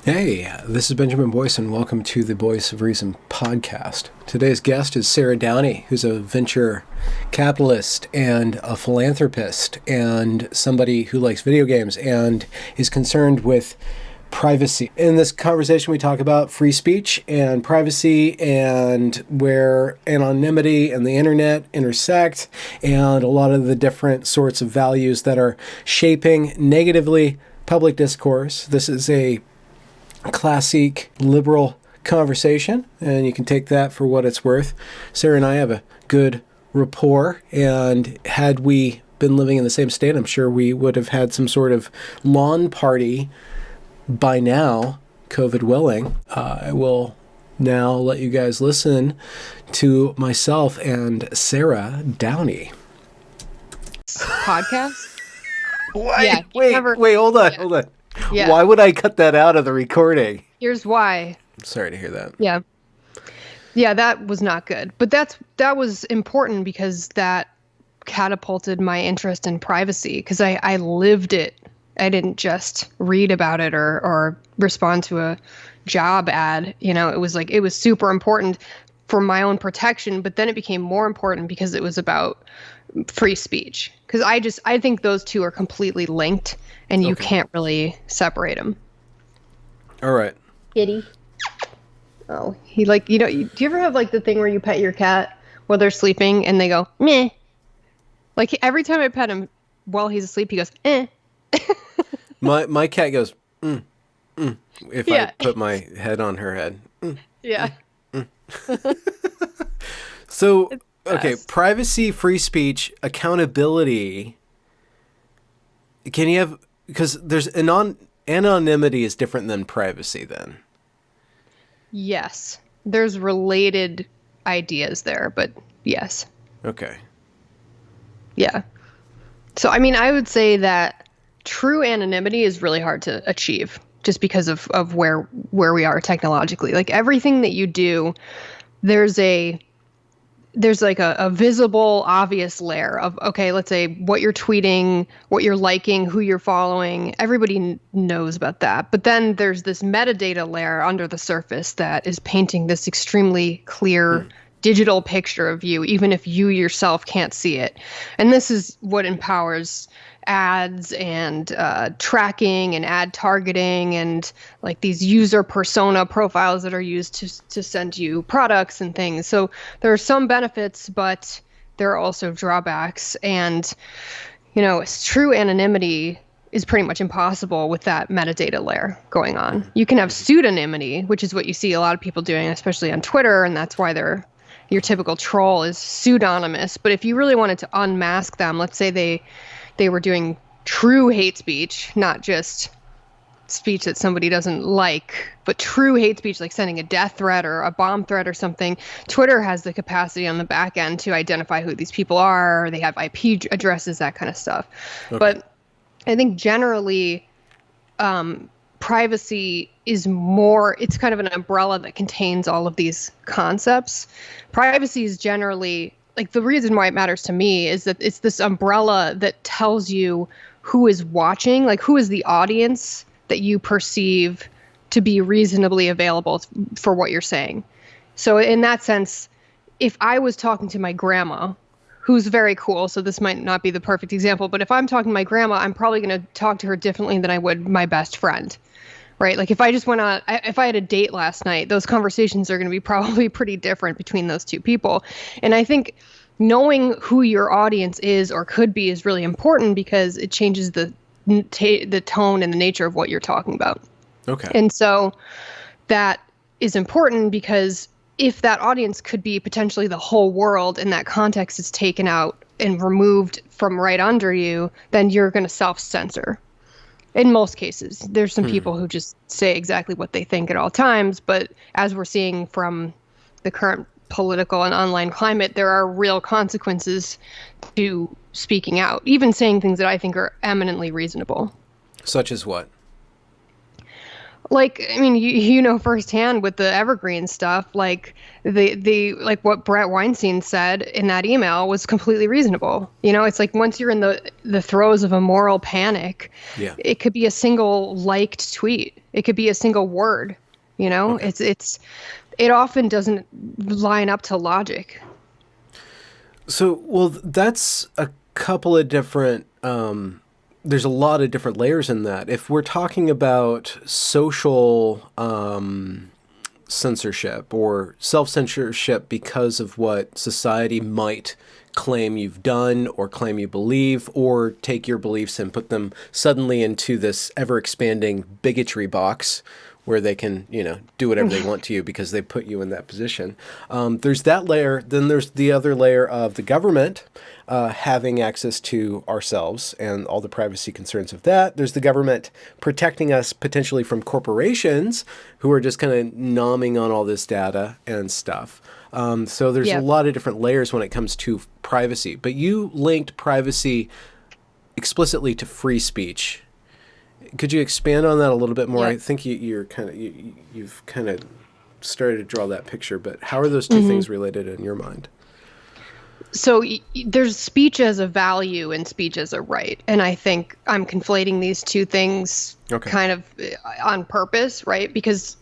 Hey, this is Benjamin Boyce, and welcome to the Voice of Reason podcast. Today's guest is Sarah Downey, who's a venture capitalist and a philanthropist and somebody who likes video games and is concerned with privacy. In this conversation, we talk about free speech and privacy and where anonymity and the internet intersect and a lot of the different sorts of values that are shaping negatively public discourse. This is a classic liberal conversation, and you can take that for what it's worth. Sarah and I have a good rapport, and had we been living in the same state, I'm sure we would have had some sort of lawn party by now, COVID willing. I will now let you guys listen to myself and Sarah Downey. Podcast? Wait, Yeah, wait, hold on. Yeah. Why would I cut that out of the recording? Here's why. I'm sorry to hear that. Yeah, that was not good. But that was important because that catapulted my interest in privacy because I lived it. I didn't just read about it or respond to a job ad. You know, it was super important for my own protection, but then it became more important because it was about free speech. Because I think those two are completely linked, and you can't really separate them. All right. Kitty. Oh, do you ever have like the thing where you pet your cat while they're sleeping and they go, meh? Like every time I pet him while he's asleep, he goes, eh. My cat goes, if I put my head on her head. Yeah. So, okay, privacy, free speech, accountability. Can you have, because there's anonymity is different than privacy then. Yes. There's related ideas there, but yes. Okay. Yeah. So, I mean, I would say that true anonymity is really hard to achieve just because of where we are technologically. Like everything that you do, there's like a visible, obvious layer of, okay, let's say what you're tweeting, what you're liking, who you're following. Everybody knows about that. But then there's this metadata layer under the surface that is painting this extremely clear digital picture of you, even if you yourself can't see it. And this is what empowers ads and tracking and ad targeting and like these user persona profiles that are used to send you products and things. So there are some benefits, but there are also drawbacks. And, true anonymity is pretty much impossible with that metadata layer going on. You can have pseudonymity, which is what you see a lot of people doing, especially on Twitter, and that's why your typical troll is pseudonymous. But if you really wanted to unmask them, let's say they were doing true hate speech, not just speech that somebody doesn't like, but true hate speech, like sending a death threat or a bomb threat or something. Twitter has the capacity on the back end to identify who these people are. They have IP addresses, that kind of stuff. Okay. But I think generally, privacy is it's kind of an umbrella that contains all of these concepts. Privacy is generally, like, the reason why it matters to me is that it's this umbrella that tells you who is watching, like who is the audience that you perceive to be reasonably available for what you're saying. So in that sense, if I was talking to my grandma, who's very cool, so this might not be the perfect example, but if I'm talking to my grandma, I'm probably going to talk to her differently than I would my best friend. Right? Like if I just went on, if I had a date last night, those conversations are going to be probably pretty different between those two people. And I think knowing who your audience is or could be is really important because it changes the tone and the nature of what you're talking about. Okay. And so that is important because if that audience could be potentially the whole world and that context is taken out and removed from right under you, then you're going to self-censor. In most cases, there's some people who just say exactly what they think at all times. But as we're seeing from the current political and online climate, there are real consequences to speaking out, even saying things that I think are eminently reasonable. Such as what? Like, I mean, you know firsthand with the Evergreen stuff, like the like what Brett Weinstein said in that email was completely reasonable. You know, it's like once you're in the throes of a moral panic, Yeah. it could be a single liked tweet. It could be a single word. You know, Okay. it often doesn't line up to logic. So, well, that's a couple of different, there's a lot of different layers in that. If we're talking about social censorship or self-censorship because of what society might claim you've done or claim you believe, or take your beliefs and put them suddenly into this ever-expanding bigotry box where they can, do whatever they want to you because they put you in that position. There's that layer. Then there's the other layer of the government having access to ourselves and all the privacy concerns of that. There's the government protecting us potentially from corporations who are just kind of nomming on all this data and stuff. So there's a lot of different layers when it comes to privacy. But you linked privacy explicitly to free speech. Could you expand on that a little bit more? I think you've kind of started to draw that picture, but how are those two things related in your mind? So there's speech as a value and speech as a right. And I think I'm conflating these two things kind of on purpose, right? Because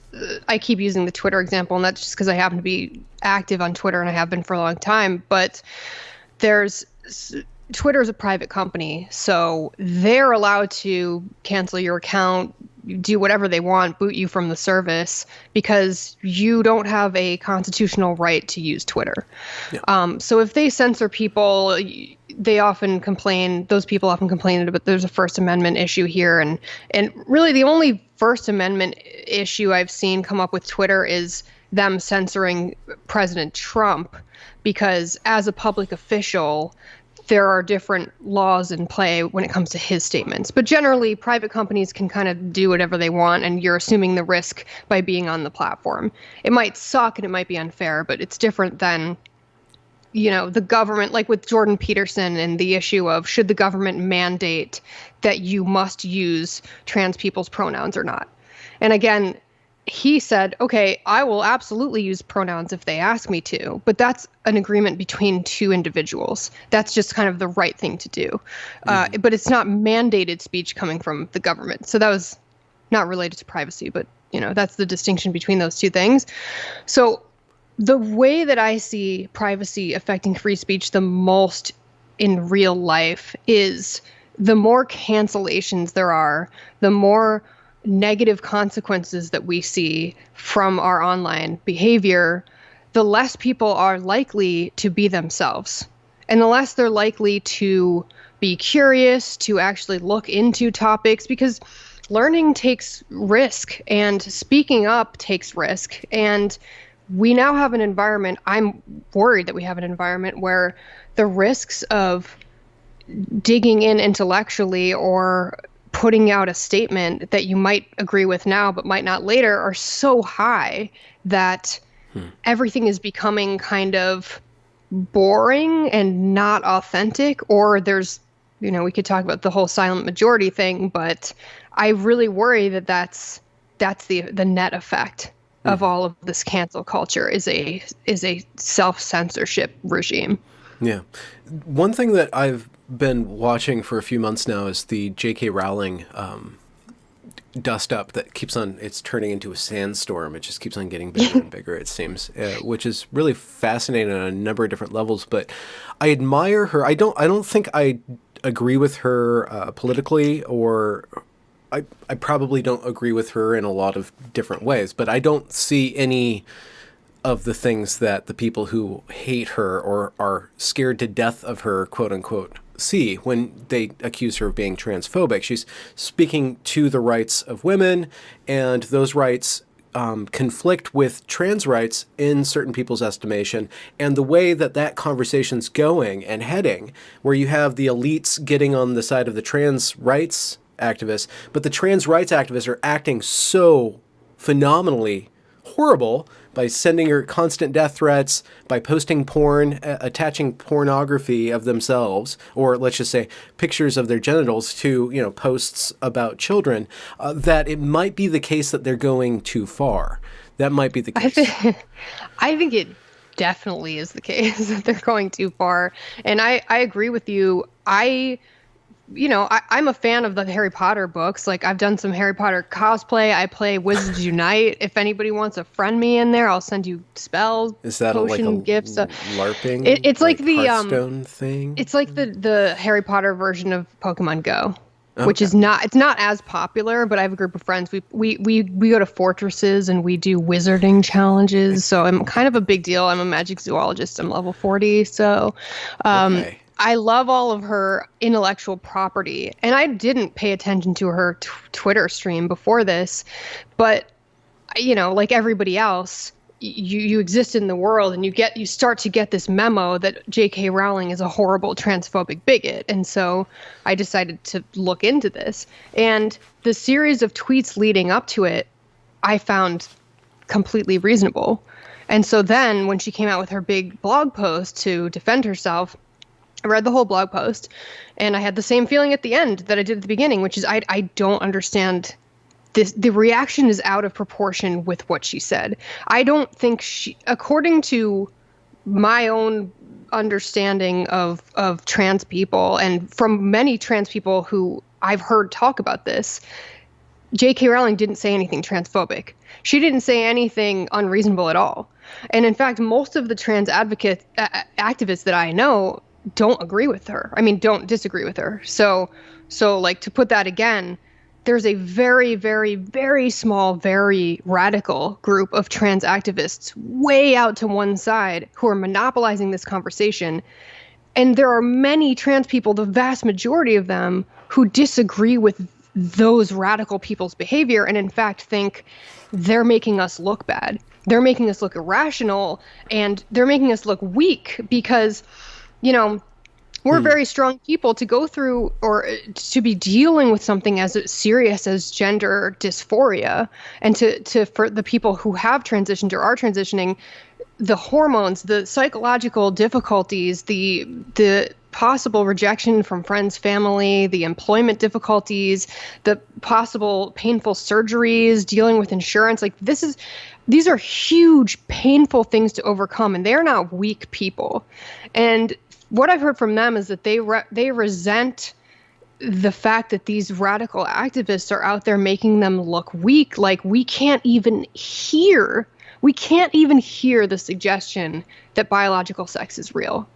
I keep using the Twitter example, and that's just because I happen to be active on Twitter and I have been for a long time. But Twitter is a private company, so they're allowed to cancel your account, do whatever they want, boot you from the service, because you don't have a constitutional right to use Twitter. Yeah. So if they censor people, those people often complain about there's a First Amendment issue here. And really the only First Amendment issue I've seen come up with Twitter is them censoring President Trump, because as a public official, there are different laws in play when it comes to his statements. But generally, private companies can kind of do whatever they want, and you're assuming the risk by being on the platform. It might suck and it might be unfair, but it's different than, the government, like with Jordan Peterson and the issue of should the government mandate that you must use trans people's pronouns or not. And again, he said, okay, I will absolutely use pronouns if they ask me to, but that's an agreement between two individuals. That's just kind of the right thing to do. But it's not mandated speech coming from the government. So that was not related to privacy, but that's the distinction between those two things. So the way that I see privacy affecting free speech the most in real life is the more cancellations there are, the more negative consequences that we see from our online behavior, the less people are likely to be themselves. And the less they're likely to be curious, to actually look into topics, because learning takes risk and speaking up takes risk. And we now have an environment, I'm worried that we have an environment where the risks of digging in intellectually or putting out a statement that you might agree with now but might not later are so high that everything is becoming kind of boring and not authentic. Or there's, we could talk about the whole silent majority thing, but I really worry that that's the net effect of all of this cancel culture is a self-censorship regime. Yeah. One thing that I've been watching for a few months now is the J.K. Rowling dust up that keeps on, it's turning into a sandstorm. It just keeps on getting bigger and bigger, it seems, which is really fascinating on a number of different levels. But I admire her. I don't think I agree with her politically, or I probably don't agree with her in a lot of different ways, but I don't see any of the things that the people who hate her or are scared to death of her, quote unquote, see when they accuse her of being transphobic. She's speaking to the rights of women, and those rights conflict with trans rights in certain people's estimation. And the way that conversation's going and heading, where you have the elites getting on the side of the trans rights activists, but the trans rights activists are acting so phenomenally horrible by sending her constant death threats, by posting porn, attaching pornography of themselves, or let's just say pictures of their genitals to, posts about children, that it might be the case that they're going too far. That might be the case. I think it definitely is the case that they're going too far. And I agree with you. I'm a fan of the Harry Potter books. Like, I've done some Harry Potter cosplay. I play Wizards Unite. If anybody wants to friend me in there, I'll send you spells. Is that potion like a gifts. LARPing? It's like the Hearthstone thing. It's like the Harry Potter version of Pokemon Go. Okay. Which is not as popular, but I have a group of friends. We go to fortresses and we do wizarding challenges. So I'm kind of a big deal. I'm a magic zoologist. I'm level 40. So I love all of her intellectual property. And I didn't pay attention to her Twitter stream before this. But, like everybody else, you exist in the world and you start to get this memo that J.K. Rowling is a horrible transphobic bigot. And so I decided to look into this. And the series of tweets leading up to it, I found completely reasonable. And so then when she came out with her big blog post to defend herself, I read the whole blog post and I had the same feeling at the end that I did at the beginning, which is I don't understand this. The reaction is out of proportion with what she said. I don't think according to my own understanding of trans people and from many trans people who I've heard talk about this, J.K. Rowling didn't say anything transphobic. She didn't say anything unreasonable at all. And in fact, most of the trans activists that I know don't agree with her. I mean, don't disagree with her. So like, to put that again, there's a very, very, very small, very radical group of trans activists way out to one side who are monopolizing this conversation. And there are many trans people, the vast majority of them, who disagree with those radical people's behavior and in fact think they're making us look bad. They're making us look irrational and they're making us look weak because, we're very strong people to go through or to be dealing with something as serious as gender dysphoria, and for the people who have transitioned or are transitioning, the hormones, the psychological difficulties, the possible rejection from friends, family, the employment difficulties, the possible painful surgeries, dealing with insurance. Like these are huge, painful things to overcome, and they're not weak people. And what I've heard from them is that they resent the fact that these radical activists are out there making them look weak. Like we can't even hear the suggestion that biological sex is real.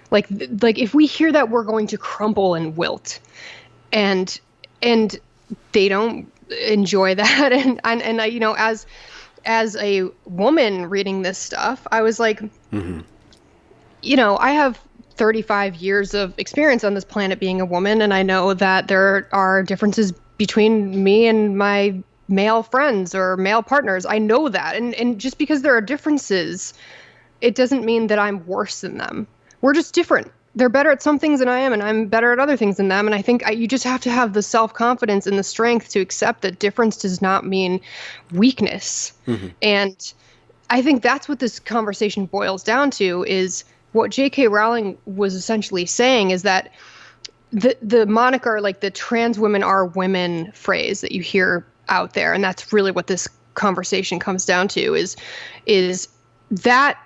Like if we hear that, we're going to crumble and wilt, and they don't enjoy that. And I, as a woman reading this stuff, I was like, I have 35 years of experience on this planet being a woman, and I know that there are differences between me and my male friends or male partners. I know that. And just because there are differences, it doesn't mean that I'm worse than them. We're just different. They're better at some things than I am, and I'm better at other things than them. And I think you just have to have the self-confidence and the strength to accept that difference does not mean weakness. And I think that's what this conversation boils down to, is what J.K. Rowling was essentially saying is that the moniker, like the trans women are women phrase that you hear out there, and that's really what this conversation comes down to, is that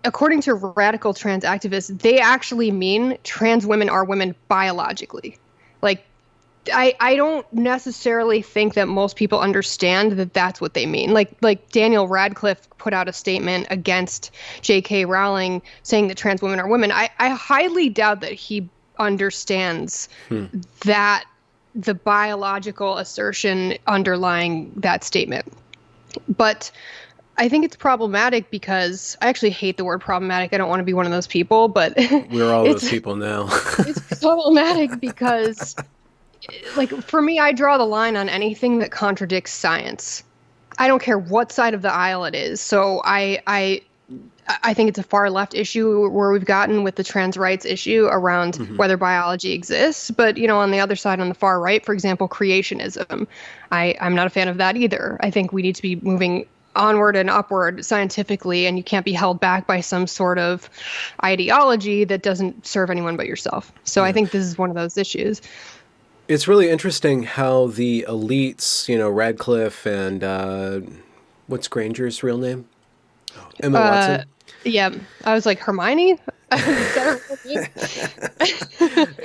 according to radical trans activists, they actually mean trans women are women biologically. Like, I don't necessarily think that most people understand that that's what they mean. Like Daniel Radcliffe put out a statement against J.K. Rowling saying that trans women are women. I highly doubt that he understands that the biological assertion underlying that statement. But I think it's problematic because I actually hate the word problematic. I don't want to be one of those people, but we're all those people now. It's problematic because, like, for me, I draw the line on anything that contradicts science. I don't care what side of the aisle it is. So I think it's a far left issue where we've gotten with the trans rights issue around whether biology exists. But, on the other side, on the far right, for example, creationism, I'm not a fan of that either. I think we need to be moving onward and upward scientifically, and you can't be held back by some sort of ideology that doesn't serve anyone but yourself. So I think this is one of those issues. It's really interesting how the elites, Radcliffe and what's Granger's real name? Emma Watson. Yeah, I was like, Hermione? Is that her name?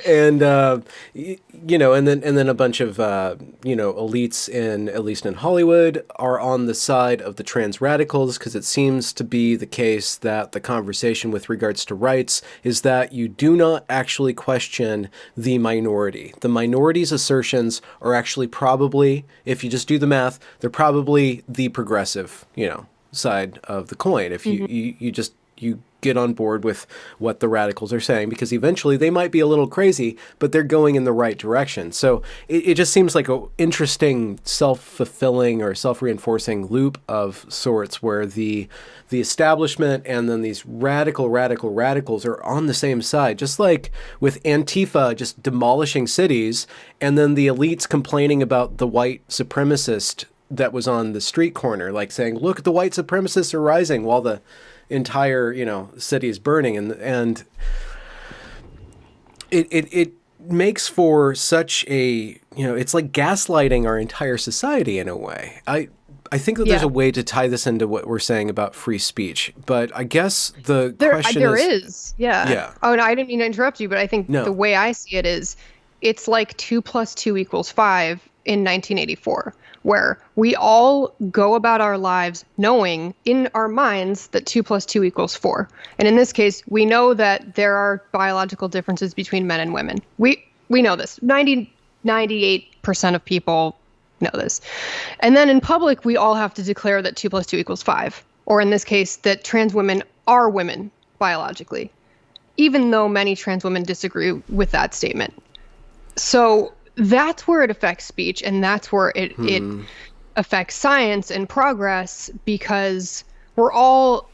And and then a bunch of elites at least in Hollywood are on the side of the trans radicals, because it seems to be the case that the conversation with regards to rights is that you do not actually question the minority. The minority's assertions are actually probably, if you just do the math, they're probably the progressive, side of the coin. If you get on board with what the radicals are saying, because eventually they might be a little crazy, but they're going in the right direction. So it just seems like an interesting self-fulfilling or self-reinforcing loop of sorts, where the establishment and then these radicals are on the same side, just like with Antifa just demolishing cities, and then the elites complaining about the white supremacist that was on the street corner, like saying, look, the white supremacists are rising while the entire, city is burning. And it makes for such a, it's like gaslighting our entire society in a way. I think that there's a way to tie this into what we're saying about free speech, but I guess the question is. Yeah. Oh, no, I didn't mean to interrupt you, but I think the way I see it is, it's like 2 + 2 = 5 in 1984. Where we all go about our lives knowing in our minds that 2 + 2 = 4. And in this case, we know that there are biological differences between men and women. We know this. 98% of people know this. And then in public, we all have to declare that 2 + 2 = 5. Or in this case, that trans women are women biologically, even though many trans women disagree with that statement. So that's where it affects speech, and that's where it affects science and progress, because we're all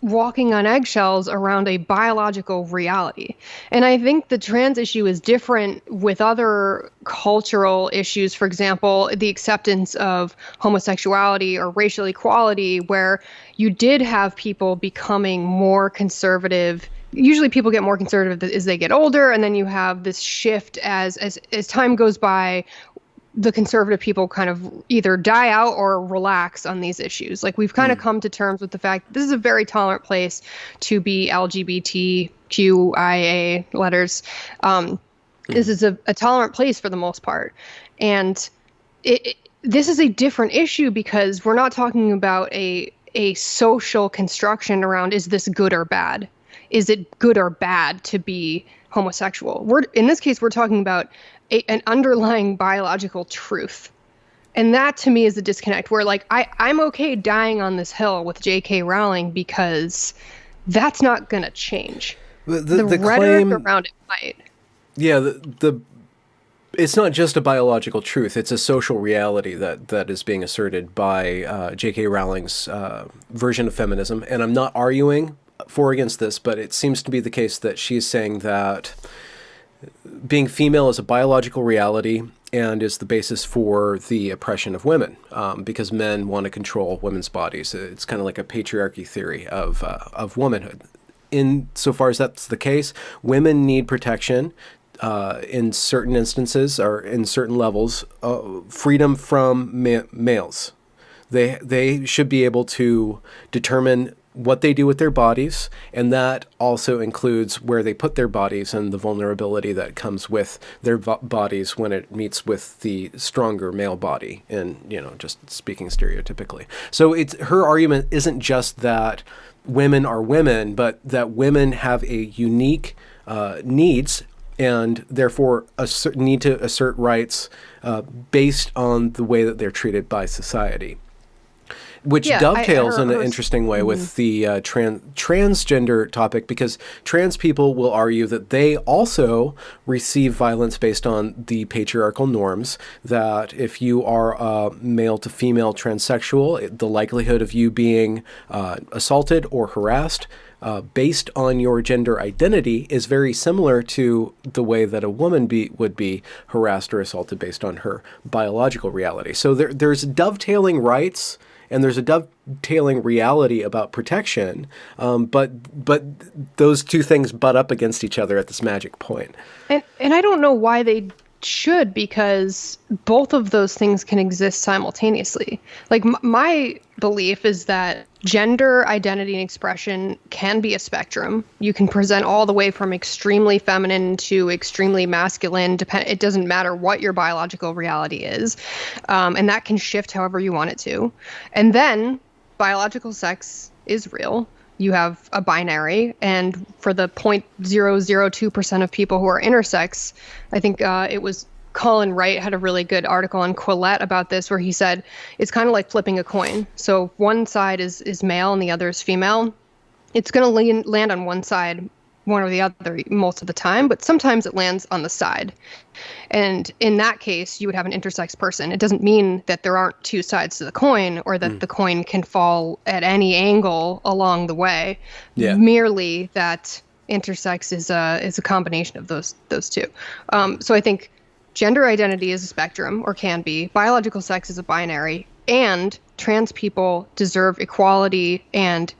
walking on eggshells around a biological reality. And I think the trans issue is different with other cultural issues. For example, the acceptance of homosexuality or racial equality, where you did have people becoming more conservative. Usually people get more conservative as they get older, and then you have this shift as time goes by. The conservative people kind of either die out or relax on these issues. Like, we've kind of come to terms with the fact that this is a very tolerant place to be LGBTQIA letters. This is a tolerant place for the most part. And this is a different issue, because we're not talking about a social construction around, is this good or bad? Is it good or bad to be homosexual? In this case, we're talking about an underlying biological truth. And that, to me, is a disconnect, where, like, I'm okay dying on this hill with J.K. Rowling, because that's not going to change. The rhetoric claim around it might. Yeah, it's not just a biological truth. It's a social reality that is being asserted by J.K. Rowling's version of feminism. And I'm not arguing for or against this, but it seems to be the case that she's saying that being female is a biological reality and is the basis for the oppression of women, because men want to control women's bodies. It's kind of like a patriarchy theory of womanhood. Insofar as that's the case, women need protection in certain instances or in certain levels, freedom from males. They should be able to determine what they do with their bodies, and that also includes where they put their bodies and the vulnerability that comes with their bodies when it meets with the stronger male body, and just speaking stereotypically. So her argument isn't just that women are women, but that women have a unique needs, and therefore need to assert rights based on the way that they're treated by society. Which dovetails in an interesting way with the transgender topic, because trans people will argue that they also receive violence based on the patriarchal norms, that if you are a male to female transsexual, the likelihood of you being assaulted or harassed based on your gender identity is very similar to the way that a woman would be harassed or assaulted based on her biological reality. So there's dovetailing rights and there's a dovetailing reality about protection, but those two things butt up against each other at this magic point. And I don't know why they should, because both of those things can exist simultaneously. Like my belief is that gender identity and expression can be a spectrum. You can present all the way from extremely feminine to extremely masculine. It doesn't matter what your biological reality is. And that can shift however you want it to. And then biological sex is real. You have a binary, and for the 0.002% of people who are intersex, I think it was Colin Wright had a really good article on Quillette about this, where he said it's kind of like flipping a coin. So one side is male and the other is female. It's going to land on one side, one or the other most of the time, but sometimes it lands on the side. And in that case, you would have an intersex person. It doesn't mean that there aren't two sides to the coin, or that the coin can fall at any angle along the way. Yeah. Merely that intersex is a combination of those two. So I think gender identity is a spectrum, or can be. Biological sex is a binary, and trans people deserve equality and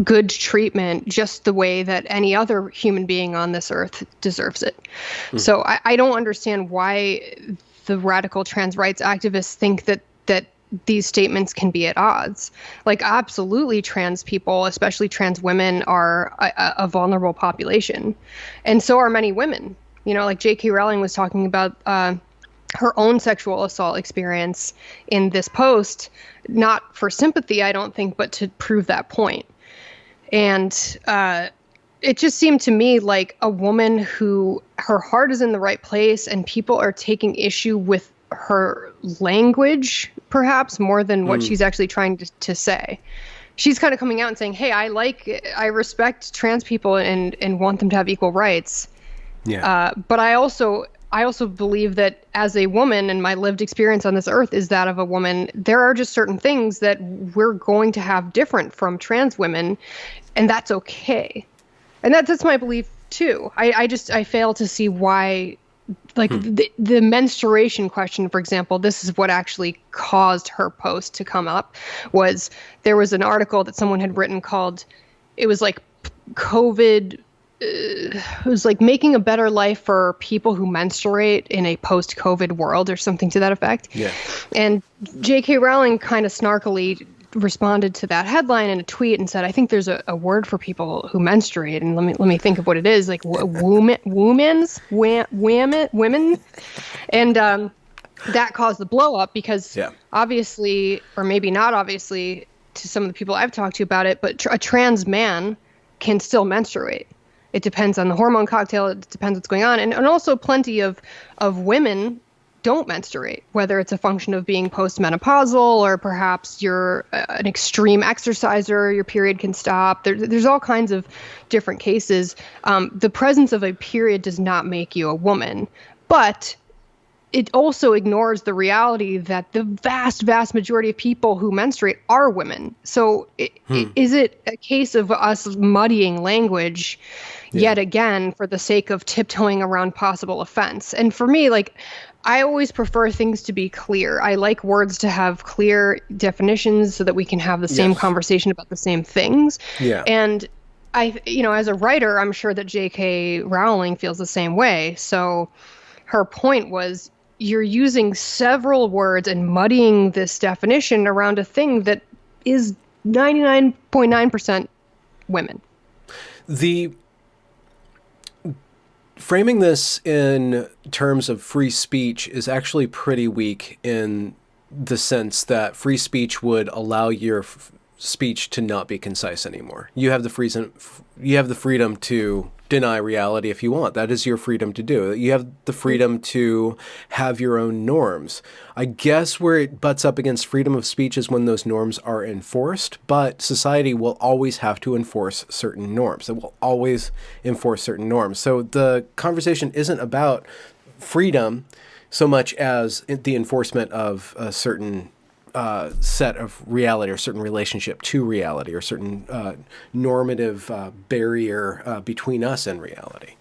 good treatment just the way that any other human being on this earth deserves it. So I don't understand why the radical trans rights activists think that these statements can be at odds. Like, absolutely, trans people, especially trans women, are a vulnerable population. And so are many women. You know, like J.K. Rowling was talking about her own sexual assault experience in this post, not for sympathy, I don't think, but to prove that point. And it just seemed to me like a woman who her heart is in the right place, and people are taking issue with her language, perhaps more than what she's actually trying to say. She's kind of coming out and saying, hey, I respect trans people and want them to have equal rights. Yeah. But I also believe that as a woman, and my lived experience on this earth is that of a woman, there are just certain things that we're going to have different from trans women, and that's okay. And that's my belief too. I fail to see why, like the menstruation question, for example, this is what actually caused her post to come up. There was an article that someone had written called, it was like COVID, it was like making a better life for people who menstruate in a post-COVID world, or something to that effect. Yeah. And J.K. Rowling kind of snarkily responded to that headline in a tweet and said, I think there's a word for people who menstruate, and let me think of what it is, like women. And that caused the blow up, because obviously, or maybe not obviously to some of the people I've talked to about it, but a trans man can still menstruate. It depends on the hormone cocktail. It depends what's going on. And also plenty of women don't menstruate, whether it's a function of being postmenopausal, or perhaps you're an extreme exerciser, your period can stop. There's all kinds of different cases. The presence of a period does not make you a woman, but it also ignores the reality that the vast, vast majority of people who menstruate are women. So is it a case of us muddying language yet again for the sake of tiptoeing around possible offense? And for me, like, I always prefer things to be clear. I like words to have clear definitions so that we can have the same conversation about the same things. Yeah. And as a writer, I'm sure that J.K. Rowling feels the same way. So her point was, you're using several words and muddying this definition around a thing that is 99.9% women. The framing this in terms of free speech is actually pretty weak, in the sense that free speech would allow your speech to not be concise anymore. You have the freedom to deny reality if you want. That is your freedom to do. You have the freedom to have your own norms. I guess where it butts up against freedom of speech is when those norms are enforced, but society will always have to enforce certain norms. It will always enforce certain norms. So the conversation isn't about freedom so much as the enforcement of a certain set of reality, or certain relationship to reality, or certain normative barrier between us and reality.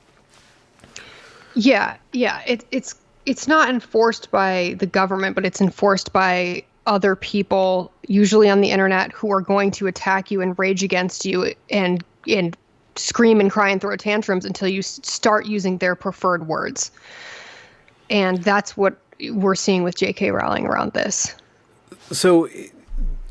Yeah. It's not enforced by the government, but it's enforced by other people, usually on the internet, who are going to attack you and rage against you and scream and cry and throw tantrums until you start using their preferred words. And that's what we're seeing with J.K. Rowling around this. So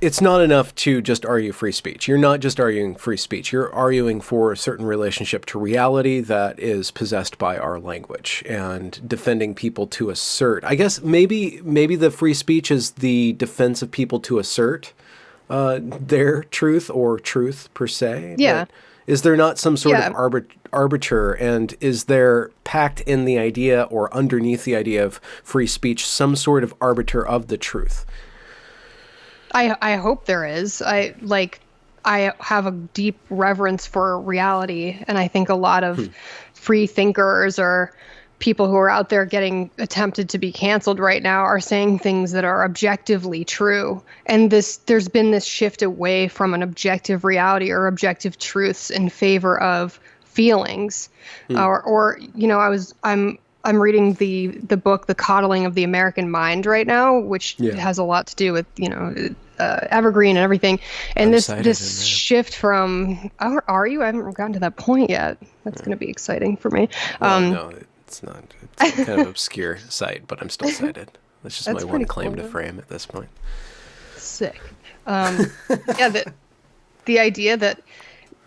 it's not enough to just argue free speech. You're not just arguing free speech. You're arguing for a certain relationship to reality that is possessed by our language and defending people to assert. I guess maybe the free speech is the defense of people to assert their truth or truth per se. Yeah. But is there not some sort of arbiter, and is there packed in the idea or underneath the idea of free speech some sort of arbiter of the truth? I hope there is. I have a deep reverence for reality, and I think a lot of free thinkers or people who are out there getting attempted to be canceled right now are saying things that are objectively true. And there's been this shift away from an objective reality or objective truths in favor of feelings. I'm reading the book, The Coddling of the American Mind right now, which has a lot to do with, Evergreen and everything. And this shift from, are you? I haven't gotten to that point yet. That's going to be exciting for me. No, it's not. It's kind of obscure site, but I'm still cited. That's just my one claim to fame at this point. Sick. The idea that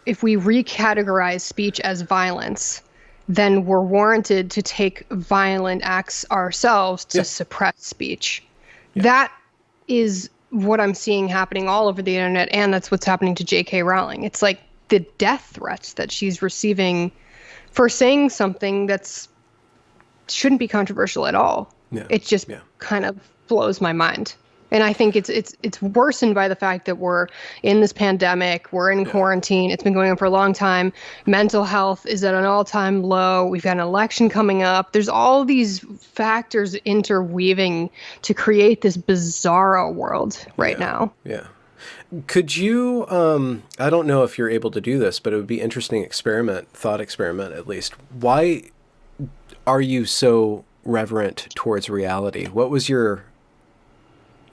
if we recategorize speech as violence, then we're warranted to take violent acts ourselves to suppress speech. Yeah. That is what I'm seeing happening all over the internet, and that's what's happening to J.K. Rowling. It's like the death threats that she's receiving for saying something that's shouldn't be controversial at all. Yeah. It just kind of blows my mind. And I think it's worsened by the fact that we're in this pandemic, we're in quarantine, it's been going on for a long time. Mental health is at an all-time low. We've got an election coming up. There's all these factors interweaving to create this bizarro world right now. Yeah. Could you, I don't know if you're able to do this, but it would be interesting thought experiment at least. Why are you so reverent towards reality? What was your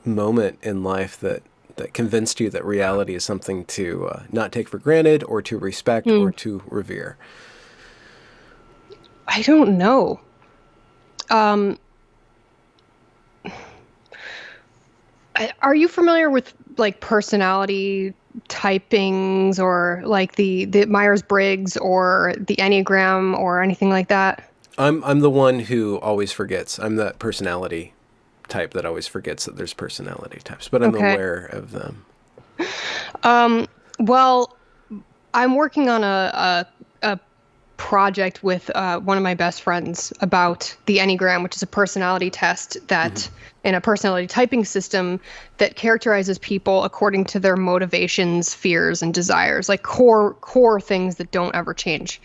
moment in life that convinced you that reality is something to not take for granted or to respect or to revere? I don't know. Are you familiar with like personality typings or like the Myers-Briggs or the Enneagram or anything like that? I'm the one who always forgets. I'm that personality type that always forgets that there's personality types, but I'm aware of them. Well, I'm working on a project with one of my best friends about the Enneagram, which is a personality test that in a personality typing system that characterizes people according to their motivations, fears, and desires, like core things that don't ever change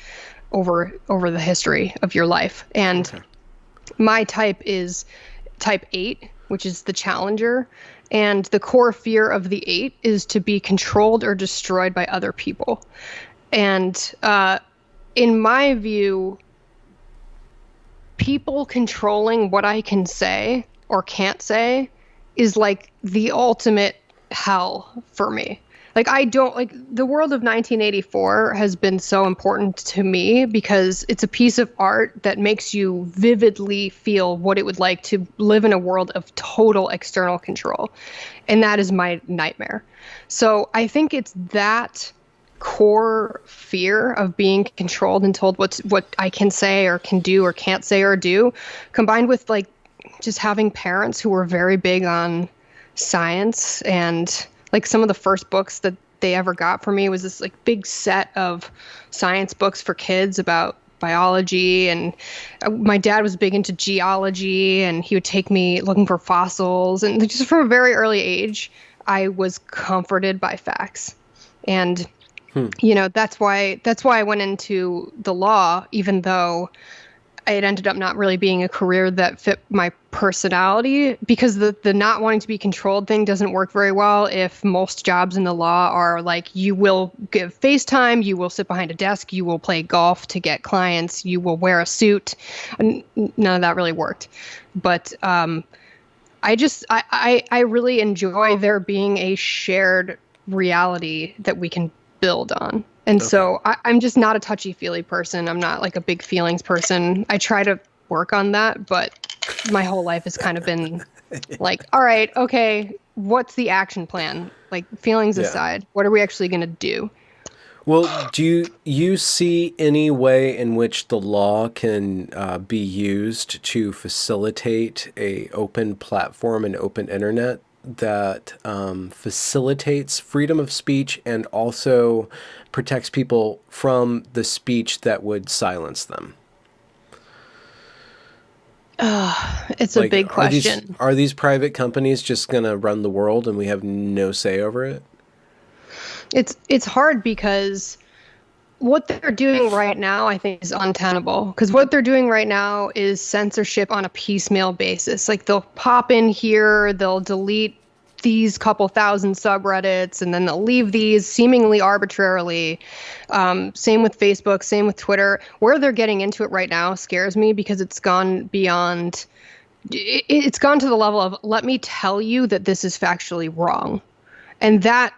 over the history of your life. And my type is type 8, which is the challenger, and the core fear of the 8 is to be controlled or destroyed by other people. And in my view, people controlling what I can say or can't say is like the ultimate hell for me. Like, I don't like the world of 1984 has been so important to me because it's a piece of art that makes you vividly feel what it would like to live in a world of total external control. And that is my nightmare. So I think it's that core fear of being controlled and told what I can say or can do or can't say or do, combined with like just having parents who were very big on science. And like some of the first books that they ever got for me was this like big set of science books for kids about biology. And my dad was big into geology, and he would take me looking for fossils. And just from a very early age, I was comforted by facts. And that's why I went into the law, even though it ended up not really being a career that fit my personality, because the not wanting to be controlled thing doesn't work very well if most jobs in the law are like, you will give FaceTime, you will sit behind a desk, you will play golf to get clients, you will wear a suit. And none of that really worked. But I really enjoy there being a shared reality that we can build on. And Okay. so I'm just not a touchy-feely person. I'm not like a big feelings person. I try to work on that, but my whole life has kind of been like, all right, okay, what's the action plan? Like, feelings Yeah. aside, what are we actually going to do? Well, do you see any way in which the law can be used to facilitate a open platform and open internet that facilitates freedom of speech and also protects people from the speech that would silence them? It's a Like, big question. are these private companies just gonna run the world and we have no say over it? It's hard because what they're doing right now, I think, is untenable. Because what they're doing right now is censorship on a piecemeal basis. Like they'll pop in here, they'll delete these couple thousand subreddits, and then they'll leave these seemingly arbitrarily. Same with Facebook, same with Twitter. Where they're getting into it right now scares me because it's gone beyond. It's gone to the level of let me tell you that this is factually wrong, and that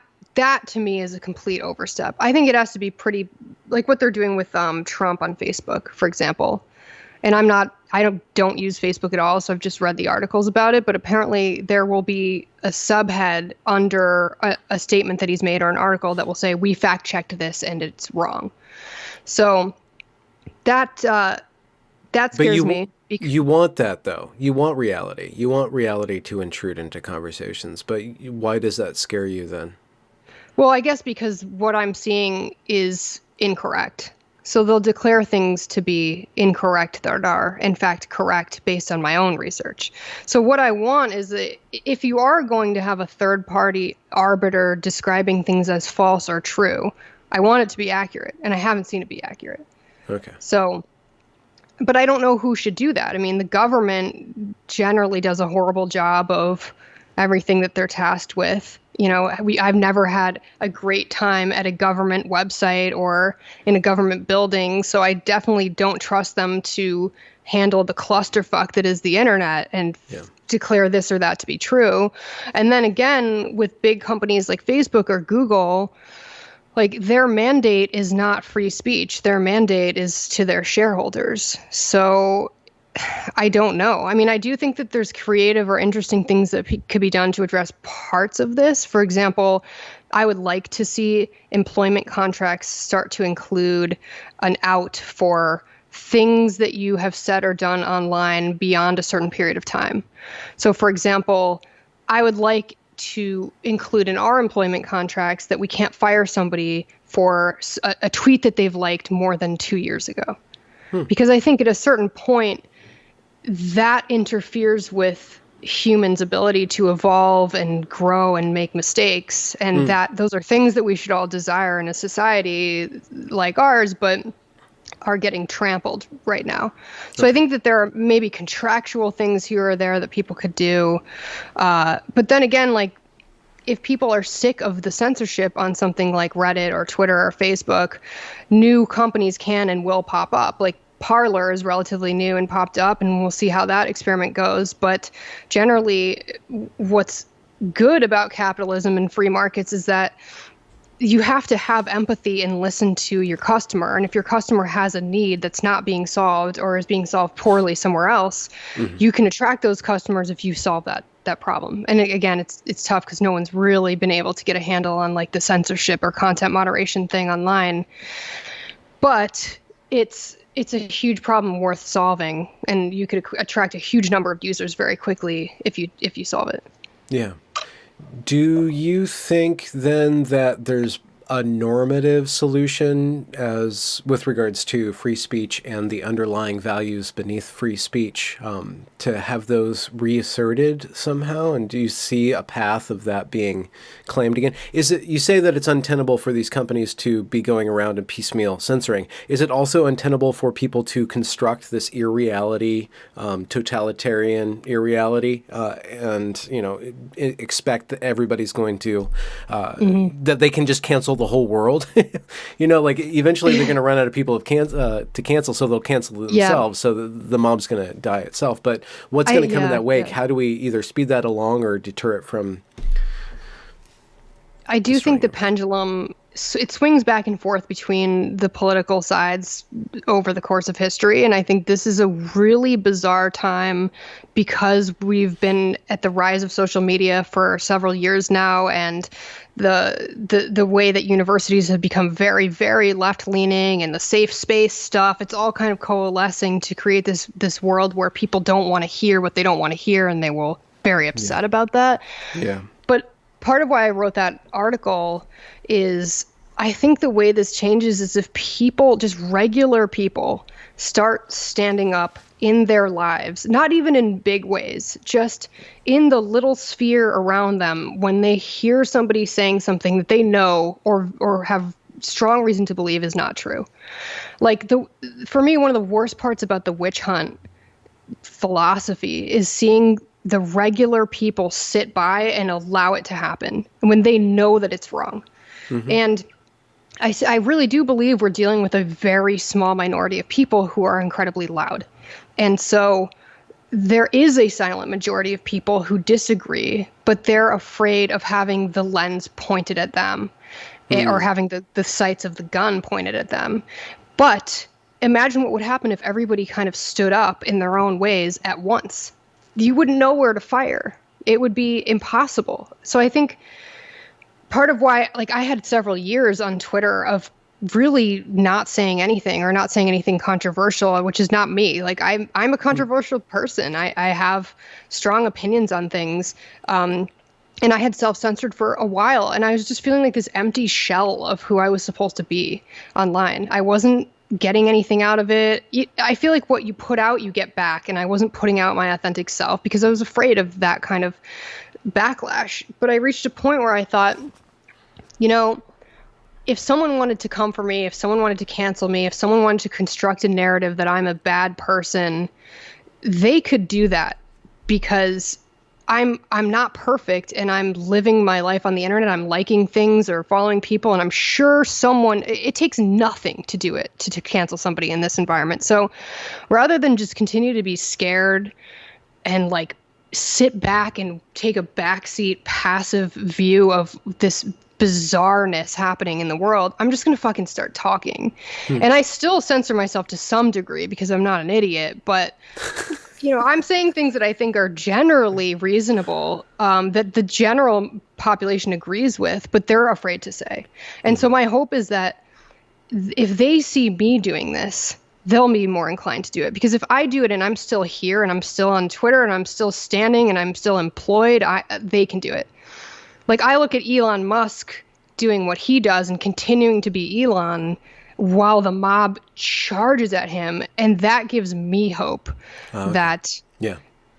to me is a complete overstep. I think it has to be pretty like what they're doing with Trump on Facebook, for example. And I don't use Facebook at all, so I've just read the articles about it. But apparently there will be a subhead under a statement that he's made or an article that will say we fact checked this and it's wrong. So that scares me. You want that though. You want reality. You want reality to intrude into conversations. But why does that scare you then? Well, I guess because what I'm seeing is incorrect. So they'll declare things to be incorrect that are, in fact, correct based on my own research. So what I want is that if you are going to have a third-party arbiter describing things as false or true, I want it to be accurate, and I haven't seen it be accurate. Okay. So, but I don't know who should do that. I mean, the government generally does a horrible job of everything that they're tasked with. You know, I've never had a great time at a government website or in a government building, so I definitely don't trust them to handle the clusterfuck that is the internet and declare this or that to be true. And then again, with big companies like Facebook or Google, like their mandate is not free speech. Their mandate is to their shareholders. So I don't know. I mean, I do think that there's creative or interesting things that could be done to address parts of this. For example, I would like to see employment contracts start to include an out for things that you have said or done online beyond a certain period of time. So, for example, I would like to include in our employment contracts that we can't fire somebody for a tweet that they've liked more than 2 years ago. Because I think at a certain point, that interferes with humans' ability to evolve and grow and make mistakes. And that those are things that we should all desire in a society like ours, but are getting trampled right now. So I think that there are maybe contractual things here or there that people could do. But then again, like if people are sick of the censorship on something like Reddit or Twitter or Facebook, new companies can and will pop up. Like Parler is relatively new and popped up, and we'll see how that experiment goes. But generally, what's good about capitalism and free markets is that you have to have empathy and listen to your customer. And if your customer has a need that's not being solved or is being solved poorly somewhere else, you can attract those customers if you solve that problem. And again, it's tough because no one's really been able to get a handle on like the censorship or content moderation thing online. But it's a huge problem worth solving, and you could attract a huge number of users very quickly if you solve it. Yeah. Do you think then that there's a normative solution as with regards to free speech and the underlying values beneath free speech to have those reasserted somehow? And do you see a path of that being claimed again? Is it, you say that it's untenable for these companies to be going around and piecemeal censoring. Is it also untenable for people to construct this irreality, totalitarian irreality, and expect that everybody's going to that they can just cancel the whole world. Like eventually they're going to run out of people to cancel, so they'll cancel themselves. So the mob's going to die itself. But what's going to come in that wake? How do we either speed that along or deter it from? I do think the pendulum, it swings back and forth between the political sides over the course of history. And I think this is a really bizarre time because we've been at the rise of social media for several years now. And the way that universities have become very, very left-leaning, and the safe space stuff, it's all kind of coalescing to create this world where people don't want to hear what they don't want to hear, and they will very upset about that. Yeah. But part of why I wrote that article is I think the way this changes is if people, just regular people, start standing up in their lives, not even in big ways, just in the little sphere around them, when they hear somebody saying something that they know or have strong reason to believe is not true. Like for me, one of the worst parts about the witch hunt philosophy is seeing the regular people sit by and allow it to happen when they know that it's wrong. Mm-hmm. And I really do believe we're dealing with a very small minority of people who are incredibly loud. And so there is a silent majority of people who disagree, but they're afraid of having the lens pointed at them or having the sights of the gun pointed at them. But imagine what would happen if everybody kind of stood up in their own ways at once. You wouldn't know where to fire. It would be impossible. So I think part of why, like, I had several years on Twitter of really not saying anything or not saying anything controversial, which is not me. Like, I'm a controversial person. I have strong opinions on things. And I had self-censored for a while, and I was just feeling like this empty shell of who I was supposed to be online. I wasn't getting anything out of it. I feel like what you put out, you get back, and I wasn't putting out my authentic self because I was afraid of that kind of backlash. But I reached a point where I thought, if someone wanted to come for me, if someone wanted to cancel me, if someone wanted to construct a narrative that I'm a bad person, they could do that because I'm not perfect, and I'm living my life on the internet. I'm liking things or following people, and I'm sure it takes nothing to do it, to cancel somebody in this environment. So rather than just continue to be scared and like sit back and take a backseat passive view of this bizarreness happening in the world, I'm just going to fucking start talking. And I still censor myself to some degree because I'm not an idiot, but I'm saying things that I think are generally reasonable, that the general population agrees with, but they're afraid to say. And so my hope is that if they see me doing this, they'll be more inclined to do it. Because if I do it and I'm still here and I'm still on Twitter and I'm still standing and I'm still employed, they can do it. Like, I look at Elon Musk doing what he does and continuing to be Elon while the mob charges at him, and that gives me hope that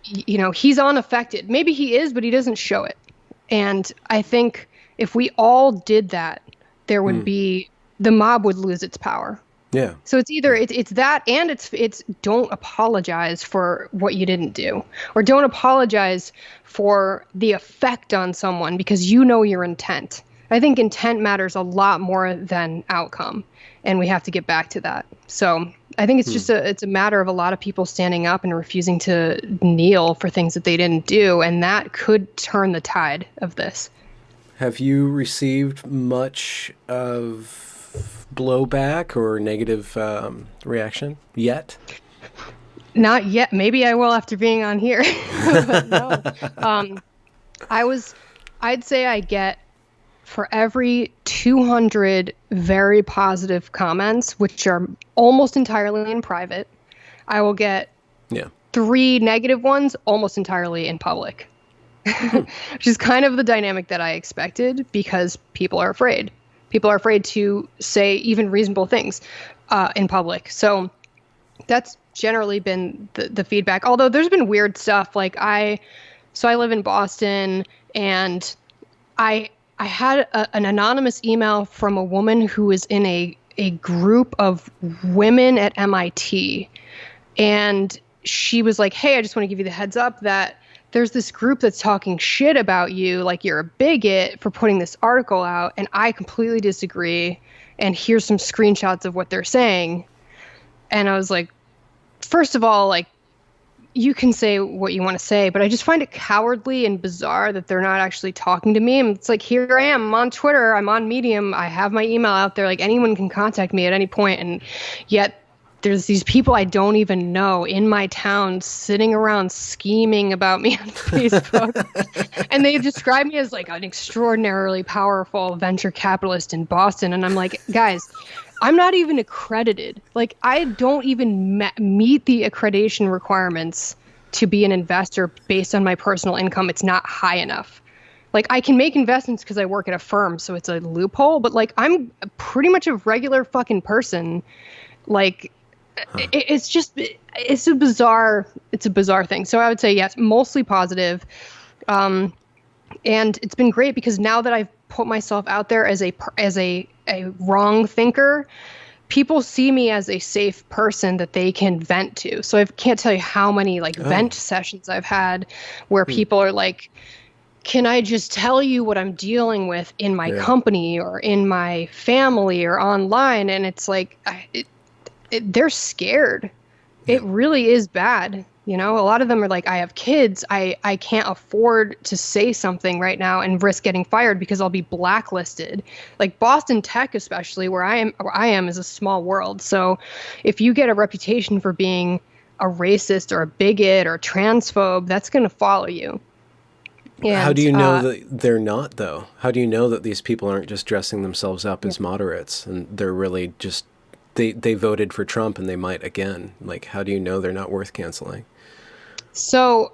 he's unaffected. Maybe he is, but he doesn't show it. And I think if we all did that, there would be, the mob would lose its power. Yeah. So it's either it's that, and it's don't apologize for what you didn't do, or don't apologize for the effect on someone because you know your intent. I think intent matters a lot more than outcome, and we have to get back to that. So I think it's just it's a matter of a lot of people standing up and refusing to kneel for things that they didn't do, and that could turn the tide of this. Have you received much of blowback or negative reaction yet? Not yet. Maybe I will after being on here. But no. I'd say I get, for every 200 very positive comments, which are almost entirely in private, I will get 3 negative ones almost entirely in public. Which is kind of the dynamic that I expected, because people are afraid. People are afraid to say even reasonable things in public. So that's generally been the feedback. Although there's been weird stuff. Like I live in Boston, and I had an anonymous email from a woman who is in a group of women at MIT. And she was like, hey, I just want to give you the heads up that there's this group that's talking shit about you, like you're a bigot for putting this article out, and I completely disagree. And here's some screenshots of what they're saying. And I was like, first of all, like, you can say what you want to say, but I just find it cowardly and bizarre that they're not actually talking to me. And it's like, here I am, I'm on Twitter, I'm on Medium, I have my email out there, like anyone can contact me at any point, and yet there's these people I don't even know in my town sitting around scheming about me on Facebook. And they describe me as like an extraordinarily powerful venture capitalist in Boston. And I'm like, guys, I'm not even accredited. Like, I don't even meet the accreditation requirements to be an investor based on my personal income. It's not high enough. Like, I can make investments because I work at a firm, so it's a loophole. But like, I'm pretty much a regular fucking person. Like, it's a bizarre thing. So I would say yes, mostly positive. And it's been great because now that I've put myself out there as a wrong thinker, people see me as a safe person that they can vent to. So I can't tell you how many vent sessions I've had where people are like, can I just tell you what I'm dealing with in my company or in my family or online? And it's like, they're scared. It really is bad. You know, a lot of them are like, I have kids. I can't afford to say something right now and risk getting fired because I'll be blacklisted. Like Boston Tech, especially where I am is a small world. So if you get a reputation for being a racist or a bigot or a transphobe, that's going to follow you. And, how do you know that they're not, though? How do you know that these people aren't just dressing themselves up as moderates and they're really just, they voted for Trump and they might again? Like, how do you know they're not worth canceling? So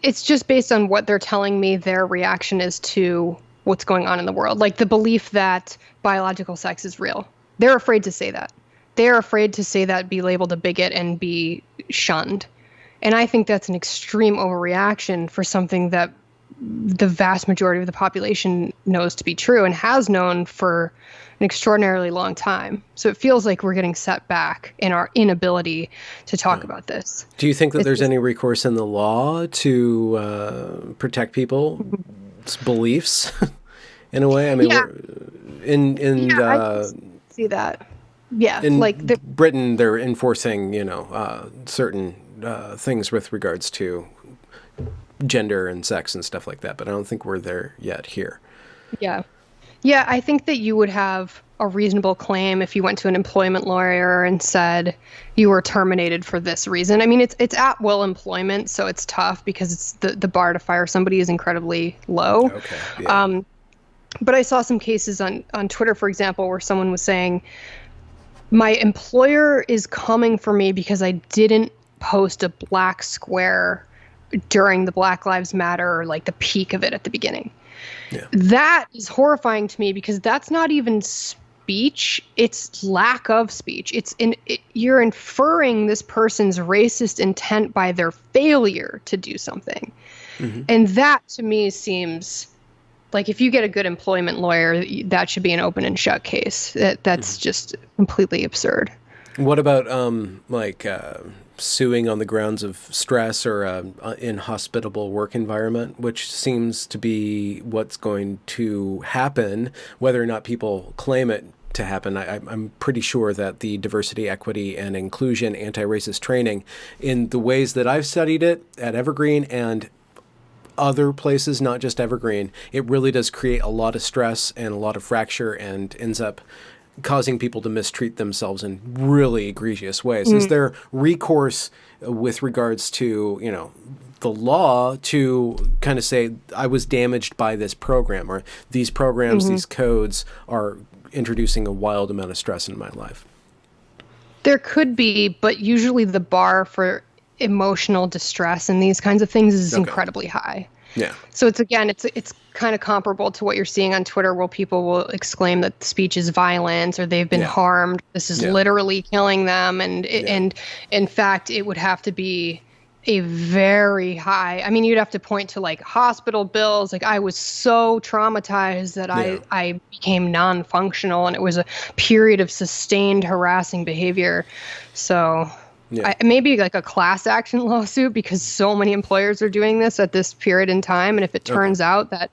it's just based on what they're telling me their reaction is to what's going on in the world. Like the belief that biological sex is real. They're afraid to say that. They're afraid to say that, be labeled a bigot and be shunned. And I think that's an extreme overreaction for something that the vast majority of the population knows to be true and has known for an extraordinarily long time. So it feels like we're getting set back in our inability to talk about this. Do you think that there's any recourse in the law to protect people's beliefs in a way? I mean, I see that. Yeah, in like Britain, they're enforcing, certain things with regards to gender and sex and stuff like that, but I don't think we're there yet here. Yeah, I think that you would have a reasonable claim if you went to an employment lawyer and said you were terminated for this reason. I mean, it's at will employment, so it's tough because it's the bar to fire somebody is incredibly low. Okay. Yeah. But I saw some cases on Twitter, for example, where someone was saying, my employer is coming for me because I didn't post a black square during the Black Lives Matter, or like the peak of it at the beginning. Yeah. That is horrifying to me because that's not even speech. It's lack of speech. You're inferring this person's racist intent by their failure to do something. Mm-hmm. And that to me seems like if you get a good employment lawyer, that should be an open and shut case. That's just completely absurd. What about suing on the grounds of stress or inhospitable work environment, which seems to be what's going to happen, whether or not people claim it to happen. I'm pretty sure that the diversity, equity, and inclusion anti-racist training, in the ways that I've studied it at Evergreen and other places, not just Evergreen, it really does create a lot of stress and a lot of fracture and ends up causing people to mistreat themselves in really egregious ways. Mm. Is there recourse with regards to, the law to kind of say, I was damaged by this program, or these programs, these codes are introducing a wild amount of stress in my life? There could be, but usually the bar for emotional distress and these kinds of things is incredibly high. Yeah. So it's kind of comparable to what you're seeing on Twitter, where people will exclaim that speech is violence or they've been harmed. This is literally killing them. And in fact, it would have to be a very high, I mean, you'd have to point to like hospital bills. Like I was so traumatized that I became non-functional, and it was a period of sustained harassing behavior. So Maybe like a class action lawsuit, because so many employers are doing this at this period in time. And if it turns out that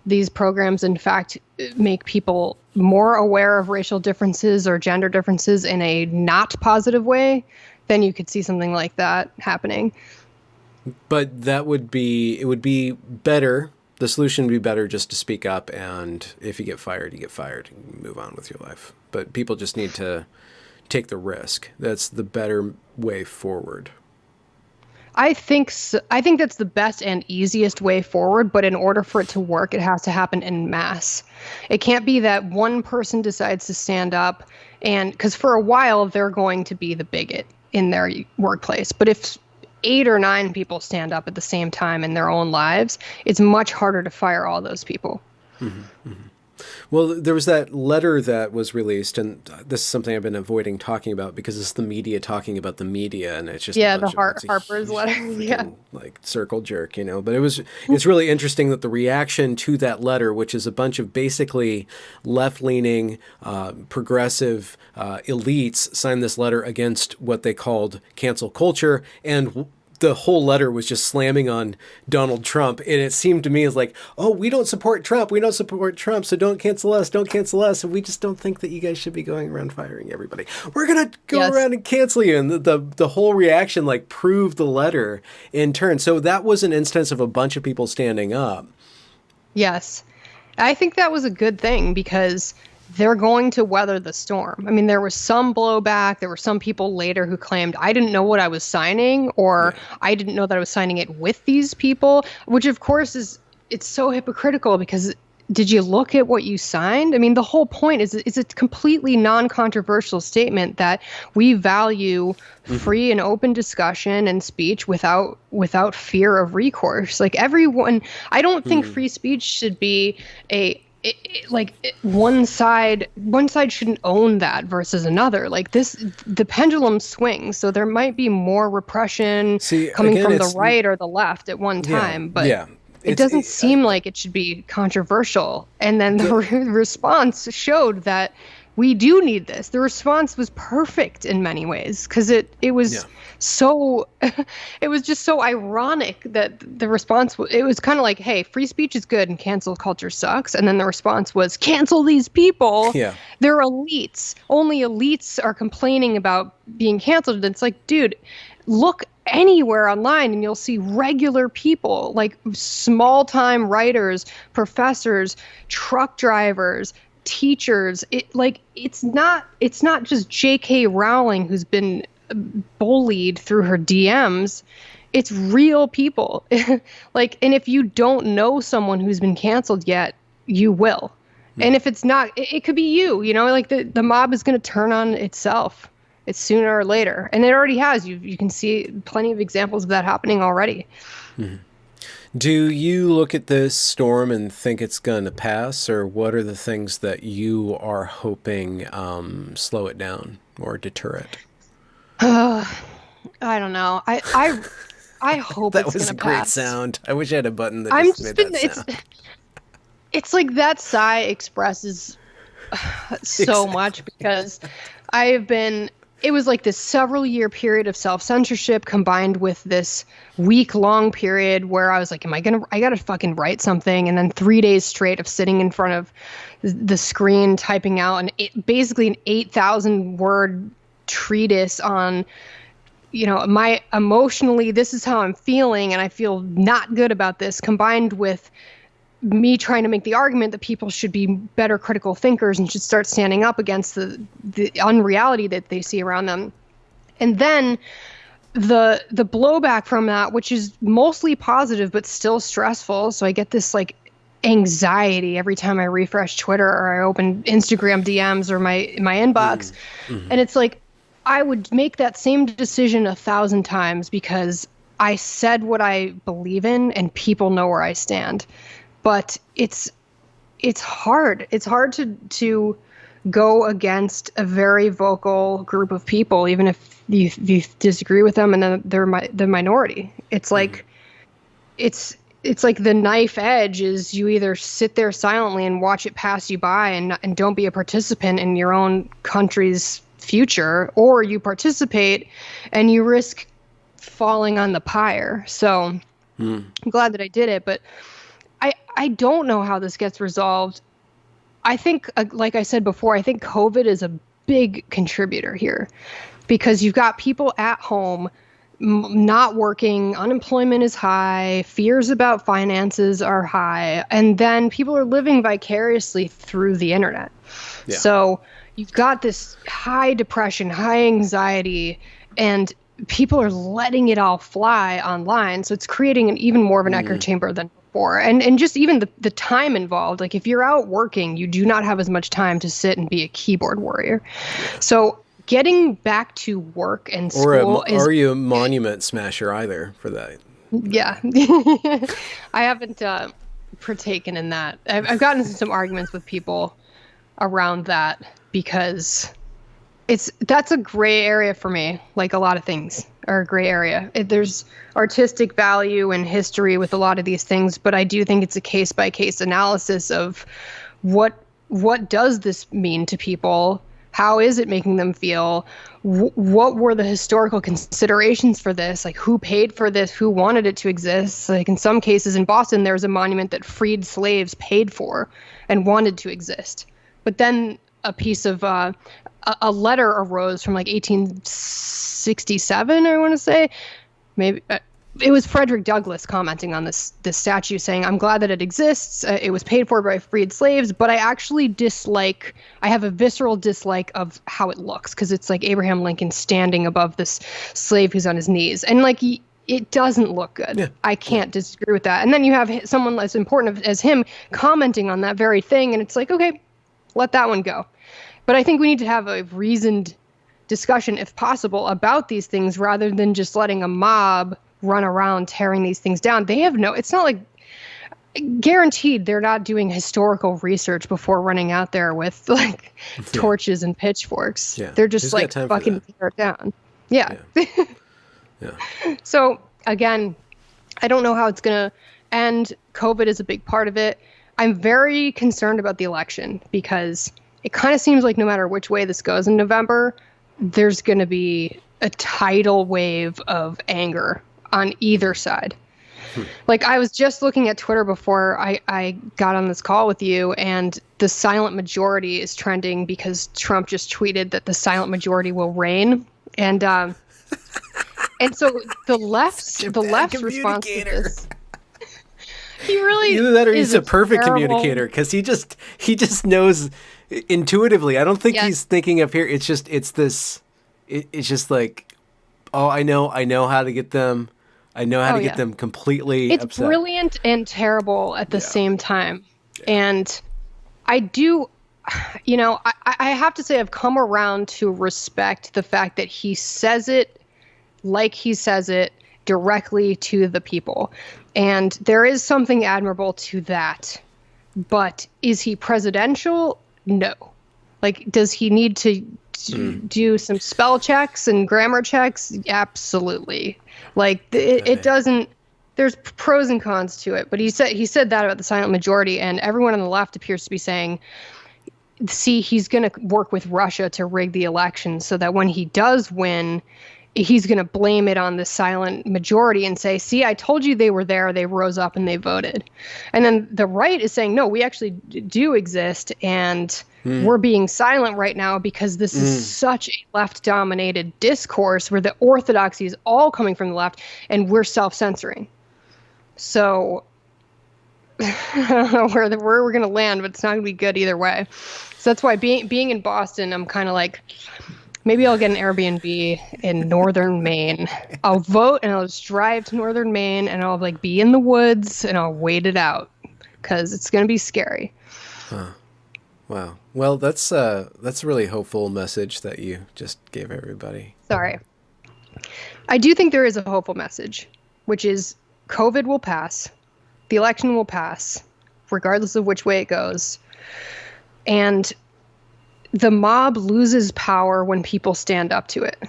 these programs, in fact, make people more aware of racial differences or gender differences in a not positive way, then you could see something like that happening. But it would be better. The solution would be better just to speak up. And if you get fired, you get fired and move on with your life. But people just need to take the risk. That's the better way forward. I think that's the best and easiest way forward, but in order for it to work, it has to happen en masse. It can't be that one person decides to stand up, and because for a while they're going to be the bigot in their workplace. But if 8 or 9 people stand up at the same time in their own lives, it's much harder to fire all those people. Mm-hmm, mm-hmm. Well, there was that letter that was released, and this is something I've been avoiding talking about because it's the media talking about the media, and it's just Harper's letter, like circle jerk, But it's really interesting that the reaction to that letter, which is a bunch of basically left-leaning, progressive elites, signed this letter against what they called cancel culture, and the whole letter was just slamming on Donald Trump. And it seemed to me as like, oh, we don't support Trump. We don't support Trump. So don't cancel us. Don't cancel us. And we just don't think that you guys should be going around firing everybody. We're going to go around and cancel you. And the whole reaction like proved the letter in turn. So that was an instance of a bunch of people standing up. Yes. I think that was a good thing because they're going to weather the storm. I mean, there was some blowback. There were some people later who claimed, I didn't know what I was signing, or I didn't know that I was signing it with these people, which of course it's so hypocritical because did you look at what you signed? I mean, the whole point is it's a completely non-controversial statement that we value free and open discussion and speech without fear of recourse. Like everyone, I don't think free speech should be one side shouldn't own that versus another. Like the pendulum swings, so there might be more repression coming from the right or the left at one time, but it doesn't seem like it should be controversial. And then the response showed that we do need this. The response was perfect in many ways because it was so it was just so ironic that the response it was kind of like, hey, free speech is good and cancel culture sucks. And then the response was cancel these people. Yeah. They're elites. Only elites are complaining about being canceled. And it's like, dude, look anywhere online and you'll see regular people like small-time writers, professors, truck drivers, teachers. It's not just J.K. Rowling who's been bullied through her DMs. It's real people. And if you don't know someone who's been canceled yet, you will. And if it's not, it could be you, the mob is going to turn on itself. It's sooner or later. And it already has. You can see plenty of examples of that happening already. Mm-hmm. Do you look at this storm and think it's going to pass, or what are the things that you are hoping slow it down or deter it? I don't know. I hope that it's going to pass. That was a great sound. I wish I had a button that just made that sound. It's like that sigh expresses so much because it was like this several year period of self-censorship combined with this week-long period where I was like, I gotta fucking write something. And then 3 days straight of sitting in front of the screen, typing out basically an 8,000 word treatise on, my emotionally, this is how I'm feeling. And I feel not good about this, combined with me trying to make the argument that people should be better critical thinkers and should start standing up against the unreality that they see around them. And then the blowback from that, which is mostly positive but still stressful. So I get this anxiety every time I refresh Twitter or I open Instagram DMs or my inbox. Mm-hmm. And it's like I would make that same decision 1,000 times because I said what I believe in and people know where I stand. But it's hard. It's hard to go against a very vocal group of people, even if you disagree with them, and then they're the minority. It's like it's like the knife edge is you either sit there silently and watch it pass you by and don't be a participant in your own country's future, or you participate and you risk falling on the pyre. So I'm glad that I did it, but I don't know how this gets resolved. I think, like I said before, I think COVID is a big contributor here, because you've got people at home not working, unemployment is high, fears about finances are high, and then people are living vicariously through the internet. Yeah. So you've got this high depression, high anxiety, and people are letting it all fly online. So it's creating even more of an echo chamber than before. And just even the time involved, like if you're out working, you do not have as much time to sit and be a keyboard warrior. So getting back to work and school or you a monument smasher either for that. Yeah. I haven't partaken in that. I've gotten into some arguments with people around that, because that's a gray area for me. Like a lot of things are a gray area. There's artistic value and history with a lot of these things, but I do think it's a case by case analysis of what does this mean to people? How is it making them feel? What were the historical considerations for this? Like, who paid for this? Who wanted it to exist? Like in some cases in Boston, there was a monument that freed slaves paid for and wanted to exist. But then a piece of a letter arose from like 1867, I want to say. Maybe it was Frederick Douglass commenting on this statue, saying, "I'm glad that it exists. It was paid for by freed slaves, but I actually I have a visceral dislike of how it looks, because it's like Abraham Lincoln standing above this slave who's on his knees. And like, it doesn't look good. Yeah. I can't disagree with that. And then you have someone as important as him commenting on that very thing. And it's like, okay, let that one go. But I think we need to have a reasoned discussion, if possible, about these things, rather than just letting a mob run around tearing these things down. It's not like guaranteed they're not doing historical research before running out there with like torches and pitchforks. Yeah. They're just like fucking tear it down. Yeah. Yeah. So again, I don't know how it's going to end. COVID is a big part of it. I'm very concerned about the election, because it kind of seems like no matter which way this goes in November, there's going to be a tidal wave of anger on either side. Like, I was just looking at Twitter before I got on this call with you, and the silent majority is trending because Trump just tweeted that the silent majority will reign. And so the left's response to this. He really either that or he's a perfect communicator, because he just knows intuitively. I don't think he's thinking up here. It's just like, oh, I know how to get them. I know how to get them completely upset. It's brilliant and terrible at the same time. Yeah. And I do, I have to say I've come around to respect the fact that he says it like he says it directly to the people. And there is something admirable to that. But is he presidential? No. Like, does he need to do some spell checks and grammar checks? Absolutely. Like, it doesn't, there's pros and cons to it. But he said that about the silent majority, and everyone on the left appears to be saying, see, he's going to work with Russia to rig the election so that when he does win, he's going to blame it on the silent majority and say, see, I told you they were there. They rose up and they voted. And then the right is saying, no, we actually do exist. And we're being silent right now because this is such a left-dominated discourse where the orthodoxy is all coming from the left and we're self-censoring. So I don't know where we're going to land, but it's not going to be good either way. So that's why being in Boston, I'm kind of like, maybe I'll get an Airbnb in northern Maine. I'll vote and I'll just drive to northern Maine and I'll like be in the woods and I'll wait it out because it's going to be scary. Huh. Wow. Well, that's a really hopeful message that you just gave everybody. Sorry. I do think there is a hopeful message, which is COVID will pass. The election will pass, regardless of which way it goes. And the mob loses power when people stand up to it.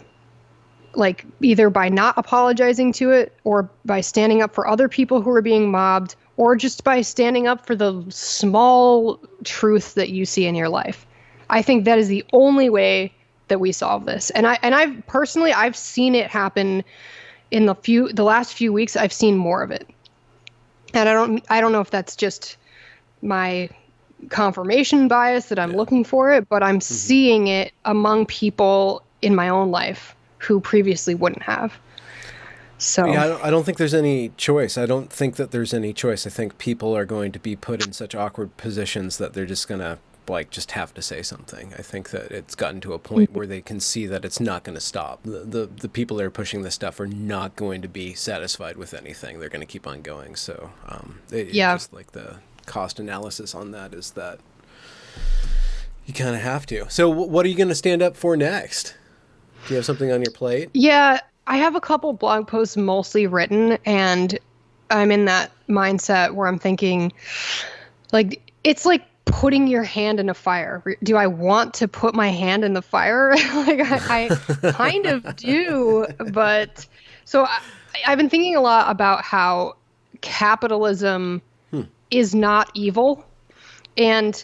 Like, either by not apologizing to it, or by standing up for other people who are being mobbed, or just by standing up for the small truth that you see in your life. I think that is the only way that we solve this. And I've personally, I've seen it happen in the last few weeks. I've seen more of it. And I don't know if that's just my confirmation bias that I'm looking for it, but I'm seeing it among people in my own life who previously wouldn't have. So yeah, I don't think there's any choice. I don't think that there's any choice. I think people are going to be put in such awkward positions that they're just going to just have to say something. I think that it's gotten to a point where they can see that it's not going to stop. The people that are pushing this stuff are not going to be satisfied with anything. They're going to keep on going. So just like the cost analysis on that is that you kind of have to. So what are you going to stand up for next? Do you have something on your plate? Yeah, I have a couple blog posts mostly written, and I'm in that mindset where I'm thinking, like, it's like putting your hand in a fire. Do I want to put my hand in the fire? Like, I kind of do, but so I've been thinking a lot about how capitalism is not evil, and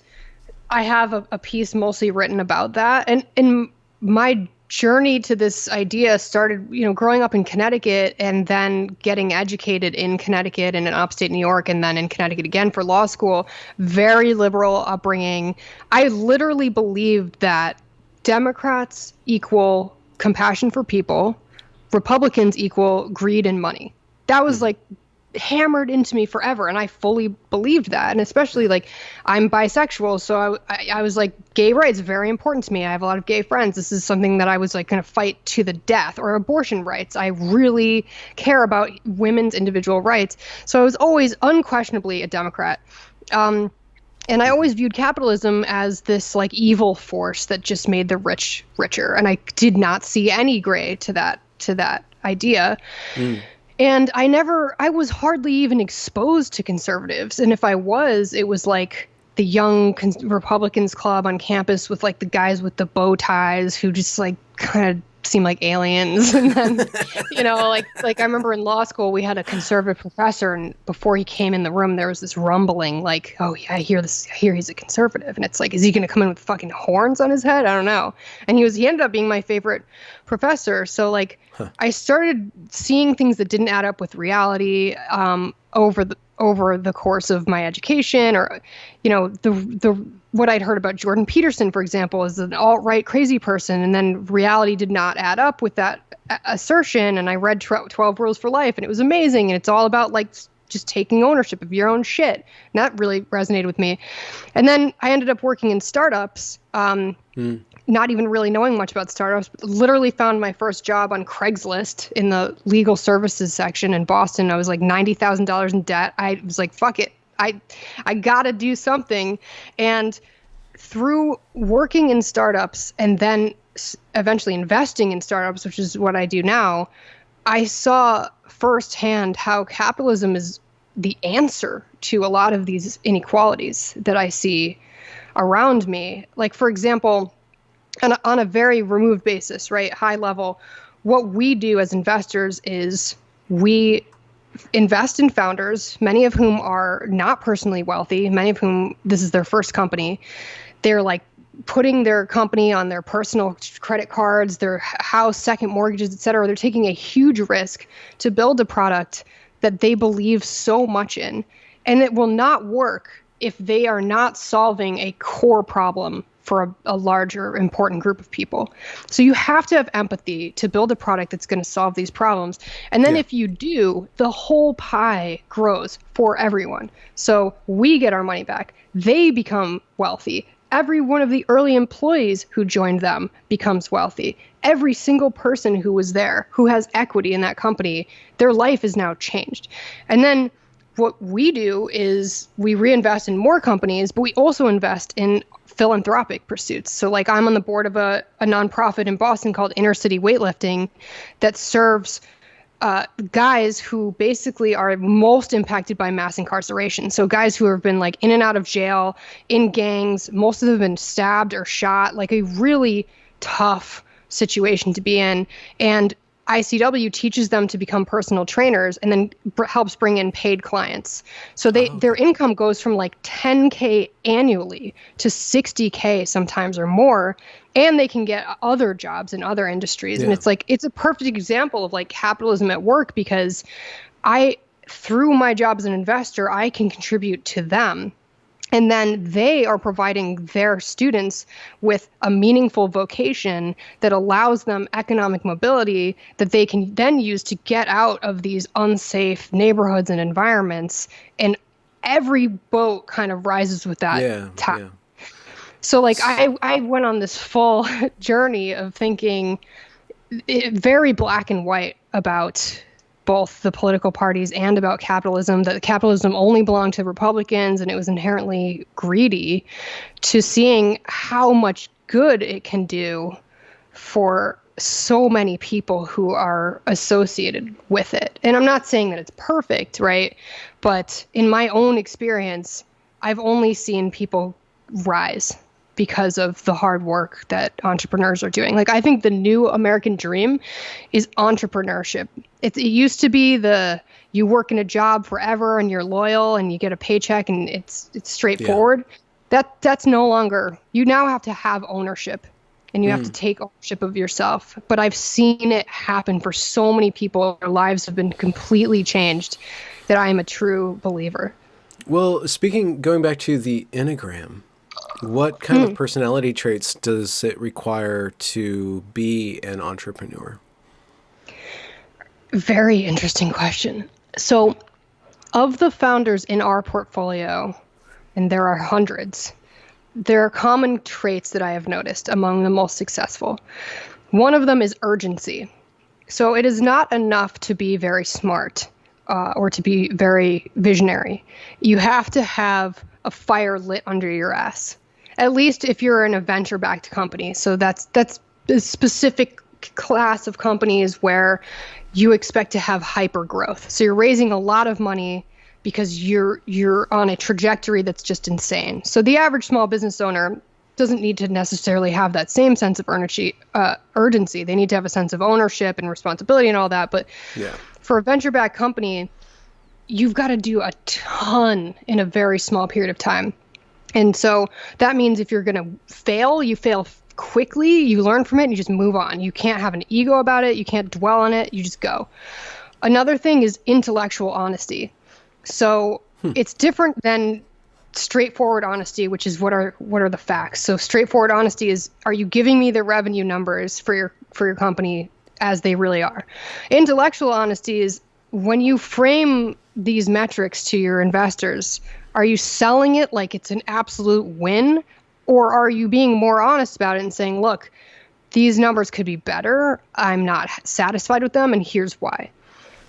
I have a piece mostly written about that. And my journey to this idea started, growing up in Connecticut and then getting educated in Connecticut and in upstate New York and then in Connecticut again for law school. Very liberal upbringing. I literally believed that Democrats equal compassion for people, Republicans equal greed and money. That was like hammered into me forever, and I fully believed that. And especially, like, I'm bisexual, so I was like, gay rights very important to me. I have a lot of gay friends. This is something that I was like going to fight to the death. Or abortion rights. I really care about women's individual rights. So I was always unquestionably a Democrat. And I always viewed capitalism as this like evil force that just made the rich richer, and I did not see any gray to that idea. And I was hardly even exposed to conservatives. And if I was, it was like the young Republicans club on campus with like the guys with the bow ties who just like kind of seem like aliens. And then, like I remember in law school, we had a conservative professor, and before he came in the room, there was this rumbling like, oh yeah, I hear he's a conservative. And it's like, is he going to come in with fucking horns on his head? I don't know. And he ended up being my favorite professor. So like, I started seeing things that didn't add up with reality, over the course of my education, or, what I'd heard about Jordan Peterson, for example, is an alt-right crazy person. And then reality did not add up with that assertion. And I read 12 Rules for Life, and it was amazing. And it's all about like just taking ownership of your own shit. And that really resonated with me. And then I ended up working in startups, not even really knowing much about startups, but literally found my first job on Craigslist in the legal services section in Boston. I was like $90,000 in debt. I was like, fuck it. I got to do something. And through working in startups and then eventually investing in startups, which is what I do now, I saw firsthand how capitalism is the answer to a lot of these inequalities that I see around me. Like, for example, on a very removed basis, right, high level, what we do as investors is we invest in founders, many of whom are not personally wealthy, many of whom this is their first company. They're like putting their company on their personal credit cards, their house, second mortgages, et cetera. They're taking a huge risk to build a product that they believe so much in. And it will not work if they are not solving a core problem for a larger, important group of people. So you have to have empathy to build a product that's going to solve these problems. And then if you do, the whole pie grows for everyone. So we get our money back. They become wealthy. Every one of the early employees who joined them becomes wealthy. Every single person who was there, who has equity in that company, their life is now changed. And then what we do is we reinvest in more companies, but we also invest in philanthropic pursuits. So like I'm on the board of a nonprofit in Boston called Inner City Weightlifting that serves guys who basically are most impacted by mass incarceration. So guys who have been like in and out of jail, in gangs, most of them have been stabbed or shot, like a really tough situation to be in. And ICW teaches them to become personal trainers and then helps bring in paid clients. So their income goes from like 10K annually to 60K sometimes or more, and they can get other jobs in other industries. Yeah. And it's like, it's a perfect example of like capitalism at work, because through my job as an investor, I can contribute to them. And then they are providing their students with a meaningful vocation that allows them economic mobility that they can then use to get out of these unsafe neighborhoods and environments. And every boat kind of rises with that tide. Yeah. So like I went on this full journey of thinking very black and white about both the political parties and about capitalism, that capitalism only belonged to Republicans and it was inherently greedy, to seeing how much good it can do for so many people who are associated with it. And I'm not saying that it's perfect, right? But in my own experience, I've only seen people rise because of the hard work that entrepreneurs are doing. Like, I think the new American dream is entrepreneurship. It used to be you work in a job forever and you're loyal and you get a paycheck and it's straightforward. Yeah. That's no longer. You now have to have ownership and you have to take ownership of yourself. But I've seen it happen for so many people. Their lives have been completely changed, that I am a true believer. Well, going back to the Enneagram, what kind of personality traits does it require to be an entrepreneur? Very interesting question. So, of the founders in our portfolio, and there are hundreds, there are common traits that I have noticed among the most successful. One of them is urgency. So it is not enough to be very smart or to be very visionary. You have to have a fire lit under your ass. At least if you're in a venture-backed company. So that's a specific class of companies where you expect to have hyper growth. So you're raising a lot of money because you're on a trajectory that's just insane. So the average small business owner doesn't need to necessarily have that same sense of urgency. They need to have a sense of ownership and responsibility and all that. But for a venture-backed company, you've got to do a ton in a very small period of time. And so that means if you're going to fail, you fail quickly, you learn from it, and you just move on. You can't have an ego about it. You can't dwell on it. You just go. Another thing is intellectual honesty. So it's different than straightforward honesty, which is what are the facts. So straightforward honesty is, are you giving me the revenue numbers for your company as they really are? Intellectual honesty is when you frame these metrics to your investors, are you selling it like it's an absolute win? Or are you being more honest about it and saying, look, these numbers could be better. I'm not satisfied with them, and here's why.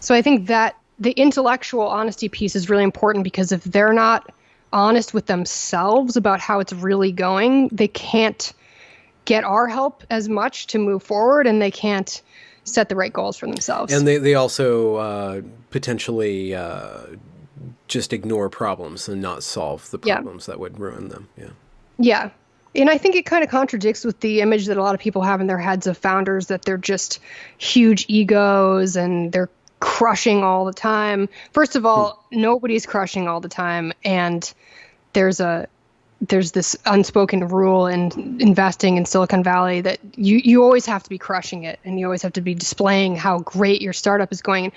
So I think that the intellectual honesty piece is really important, because if they're not honest with themselves about how it's really going, they can't get our help as much to move forward, and they can't set the right goals for themselves. And they also potentially just ignore problems and not solve the problems that would ruin them. Yeah. And I think it kind of contradicts with the image that a lot of people have in their heads of founders, that they're just huge egos and they're crushing all the time. First of all, nobody's crushing all the time. And there's this unspoken rule in investing in Silicon Valley that you always have to be crushing it, and you always have to be displaying how great your startup is going.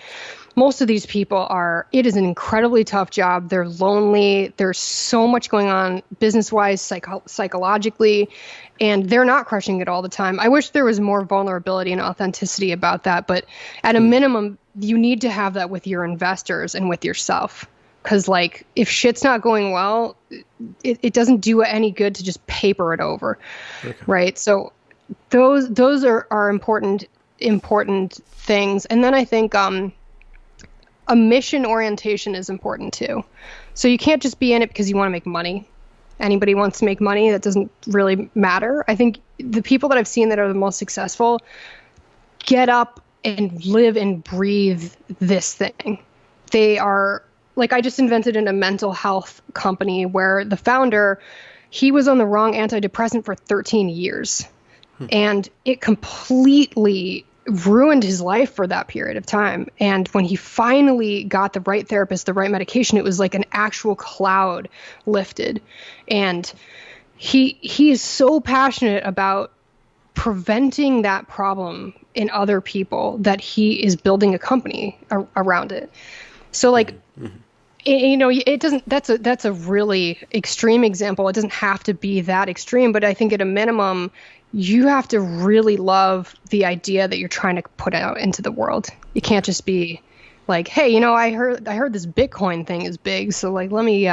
Most of these people it is an incredibly tough job. They're lonely. There's so much going on business-wise, psychologically, and they're not crushing it all the time. I wish there was more vulnerability and authenticity about that, but at a minimum, you need to have that with your investors and with yourself. Because, like, if shit's not going well, it doesn't do any good to just paper it over, right? So those are important things. And then I think a mission orientation is important too. So you can't just be in it because you want to make money. Anybody wants to make money. That doesn't really matter. I think the people that I've seen that are the most successful get up and live and breathe this thing. They are... Like, I just invented in a mental health company where the founder, he was on the wrong antidepressant for 13 years. And it completely ruined his life for that period of time. And when he finally got the right therapist, the right medication, it was like an actual cloud lifted. And he is so passionate about preventing that problem in other people that he is building a company around it. So like, it doesn't, that's a really extreme example. It doesn't have to be that extreme, but I think at a minimum, you have to really love the idea that you're trying to put out into the world. You can't just be like, hey, I heard this Bitcoin thing is big, so like, let me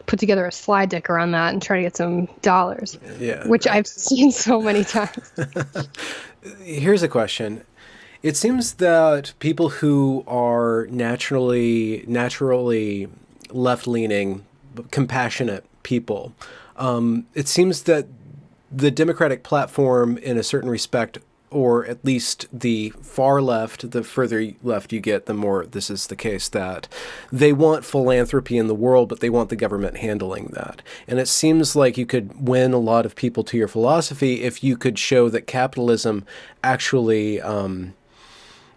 put together a slide deck around that and try to get some dollars. Yeah, which I've seen so many times. Here's a question. It seems that people who are naturally left-leaning, compassionate people, it seems that the Democratic platform, in a certain respect, or at least the far left, the further left you get, the more this is the case, that they want philanthropy in the world, but they want the government handling that. And it seems like you could win a lot of people to your philosophy if you could show that capitalism actually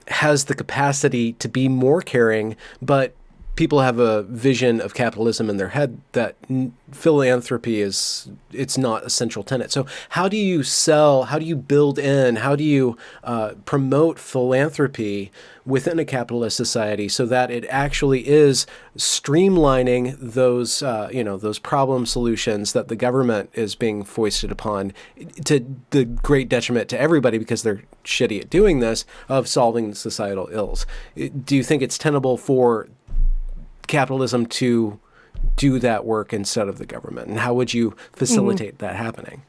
has the capacity to be more caring, but people have a vision of capitalism in their head that philanthropy it's not a central tenet. So how do you build in, how do you promote philanthropy within a capitalist society so that it actually is streamlining those problem solutions that the government is being foisted upon, to the great detriment to everybody because they're shitty at doing this, of solving societal ills? Do you think it's tenable for capitalism to do that work instead of the government? And how would you facilitate that happening?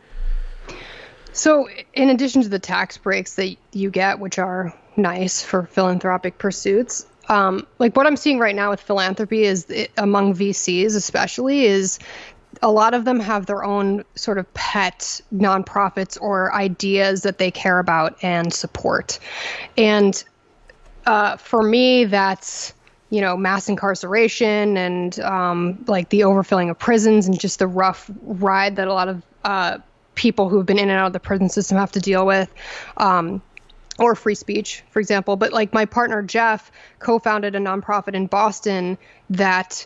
So in addition to the tax breaks that you get, which are nice for philanthropic pursuits, like what I'm seeing right now with philanthropy is among VCs especially, is a lot of them have their own sort of pet nonprofits or ideas that they care about and support. And for me, that's mass incarceration and like the overfilling of prisons and just the rough ride that a lot of people who've been in and out of the prison system have to deal with, or free speech, for example. But like my partner, Jeff, co-founded a nonprofit in Boston that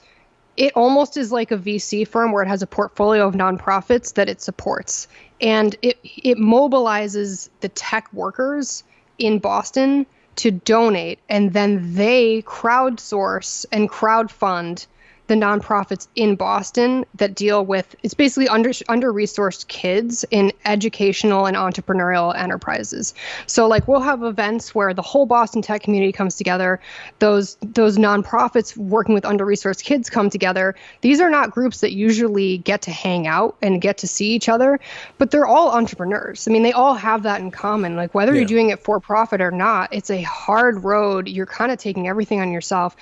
it almost is like a VC firm where it has a portfolio of nonprofits that it supports. And it mobilizes the tech workers in Boston to donate, and then they crowdsource and crowdfund the nonprofits in Boston that deal with, it's basically under-resourced kids in educational and entrepreneurial enterprises. So like we'll have events where the whole Boston tech community comes together. Those nonprofits working with under-resourced kids come together. These are not groups that usually get to hang out and get to see each other, but they're all entrepreneurs. I mean, they all have that in common. Like whether you're doing it for profit or not, it's a hard road. You're kind of taking everything on yourself.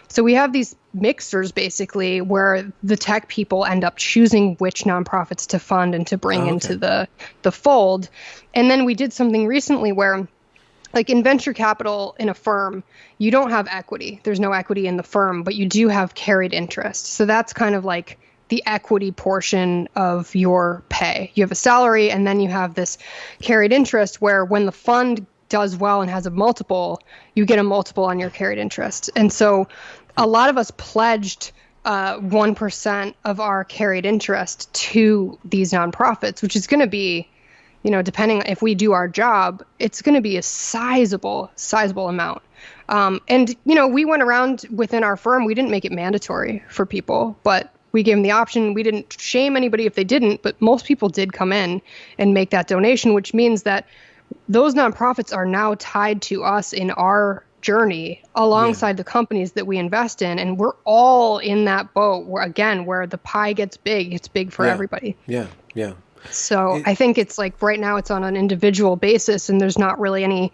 So we have these mixers basically where the tech people end up choosing which nonprofits to fund and to bring into the fold. And then we did something recently where, like in venture capital in a firm, you don't have equity. There's no equity in the firm, but you do have carried interest. So that's kind of like the equity portion of your pay. You have a salary and then you have this carried interest where when the fund does well and has a multiple, you get a multiple on your carried interest. And so a lot of us pledged 1% of our carried interest to these nonprofits, which is going to be, depending if we do our job, it's going to be a sizable amount. And we went around within our firm. We didn't make it mandatory for people, but we gave them the option. We didn't shame anybody if they didn't, but most people did come in and make that donation, which means that those nonprofits are now tied to us in our journey alongside the companies that we invest in. And we're all in that boat where the pie gets big, it's big for everybody. Yeah. So I think it's like right now it's on an individual basis and there's not really any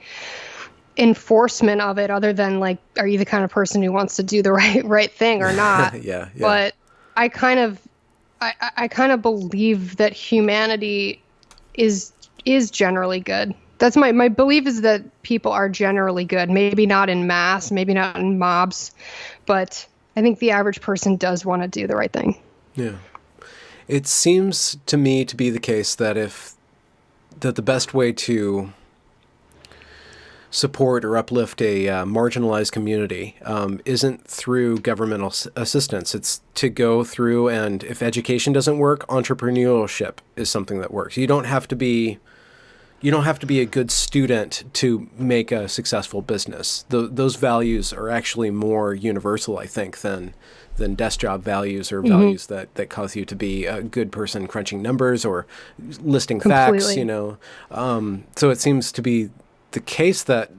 enforcement of it other than like, are you the kind of person who wants to do the right thing or not? But I kind of believe that humanity is generally good. That's my belief, is that people are generally good. Maybe not in mass, maybe not in mobs, but I think the average person does want to do the right thing. Yeah. It seems to me to be the case that the best way to support or uplift a marginalized community isn't through governmental assistance. It's to go through, and if education doesn't work, entrepreneurship is something that works. You don't have to be a good student to make a successful business. Those values are actually more universal, I think, than desk job values or values that cause you to be a good person crunching numbers or listing facts, So it seems to be the case that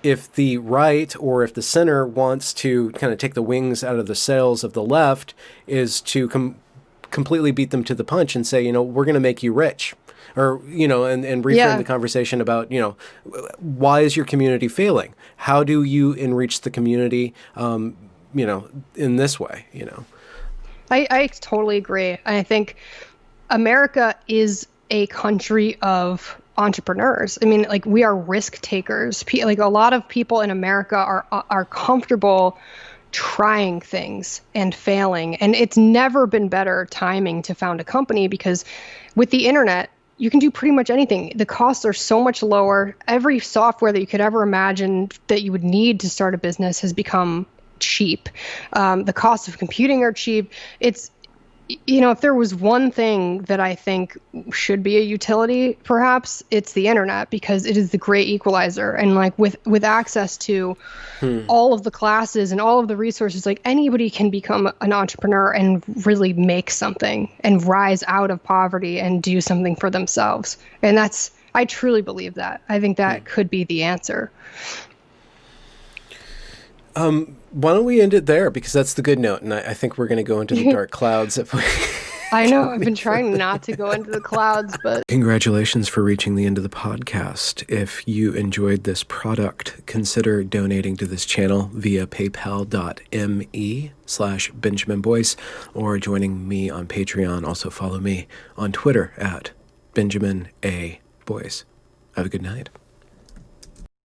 if the right or if the center wants to kind of take the wings out of the sails of the left, is to completely beat them to the punch and say, we're going to make you rich. Or, and reframe the conversation about, why is your community failing? How do you enrich the community, in this way, I totally agree. I think America is a country of entrepreneurs. I mean, like, we are risk takers. Like, a lot of people in America are comfortable trying things and failing. And it's never been better timing to found a company, because with the internet, you can do pretty much anything. The costs are so much lower. Every software that you could ever imagine that you would need to start a business has become cheap. The costs of computing are cheap. It's, if there was one thing that I think should be a utility, perhaps it's the internet, because it is the great equalizer. And like with access to all of the classes and all of the resources, like, anybody can become an entrepreneur and really make something and rise out of poverty and do something for themselves. And I truly believe that. I think that could be the answer. Why don't we end it there? Because that's the good note. And I think we're going to go into the dark clouds. If we I know. I've been trying not to go into the clouds, but... Congratulations for reaching the end of the podcast. If you enjoyed this product, consider donating to this channel via paypal.me/Benjamin Boyce, or joining me on Patreon. Also follow me on Twitter at Benjamin A. Boyce. Have a good night.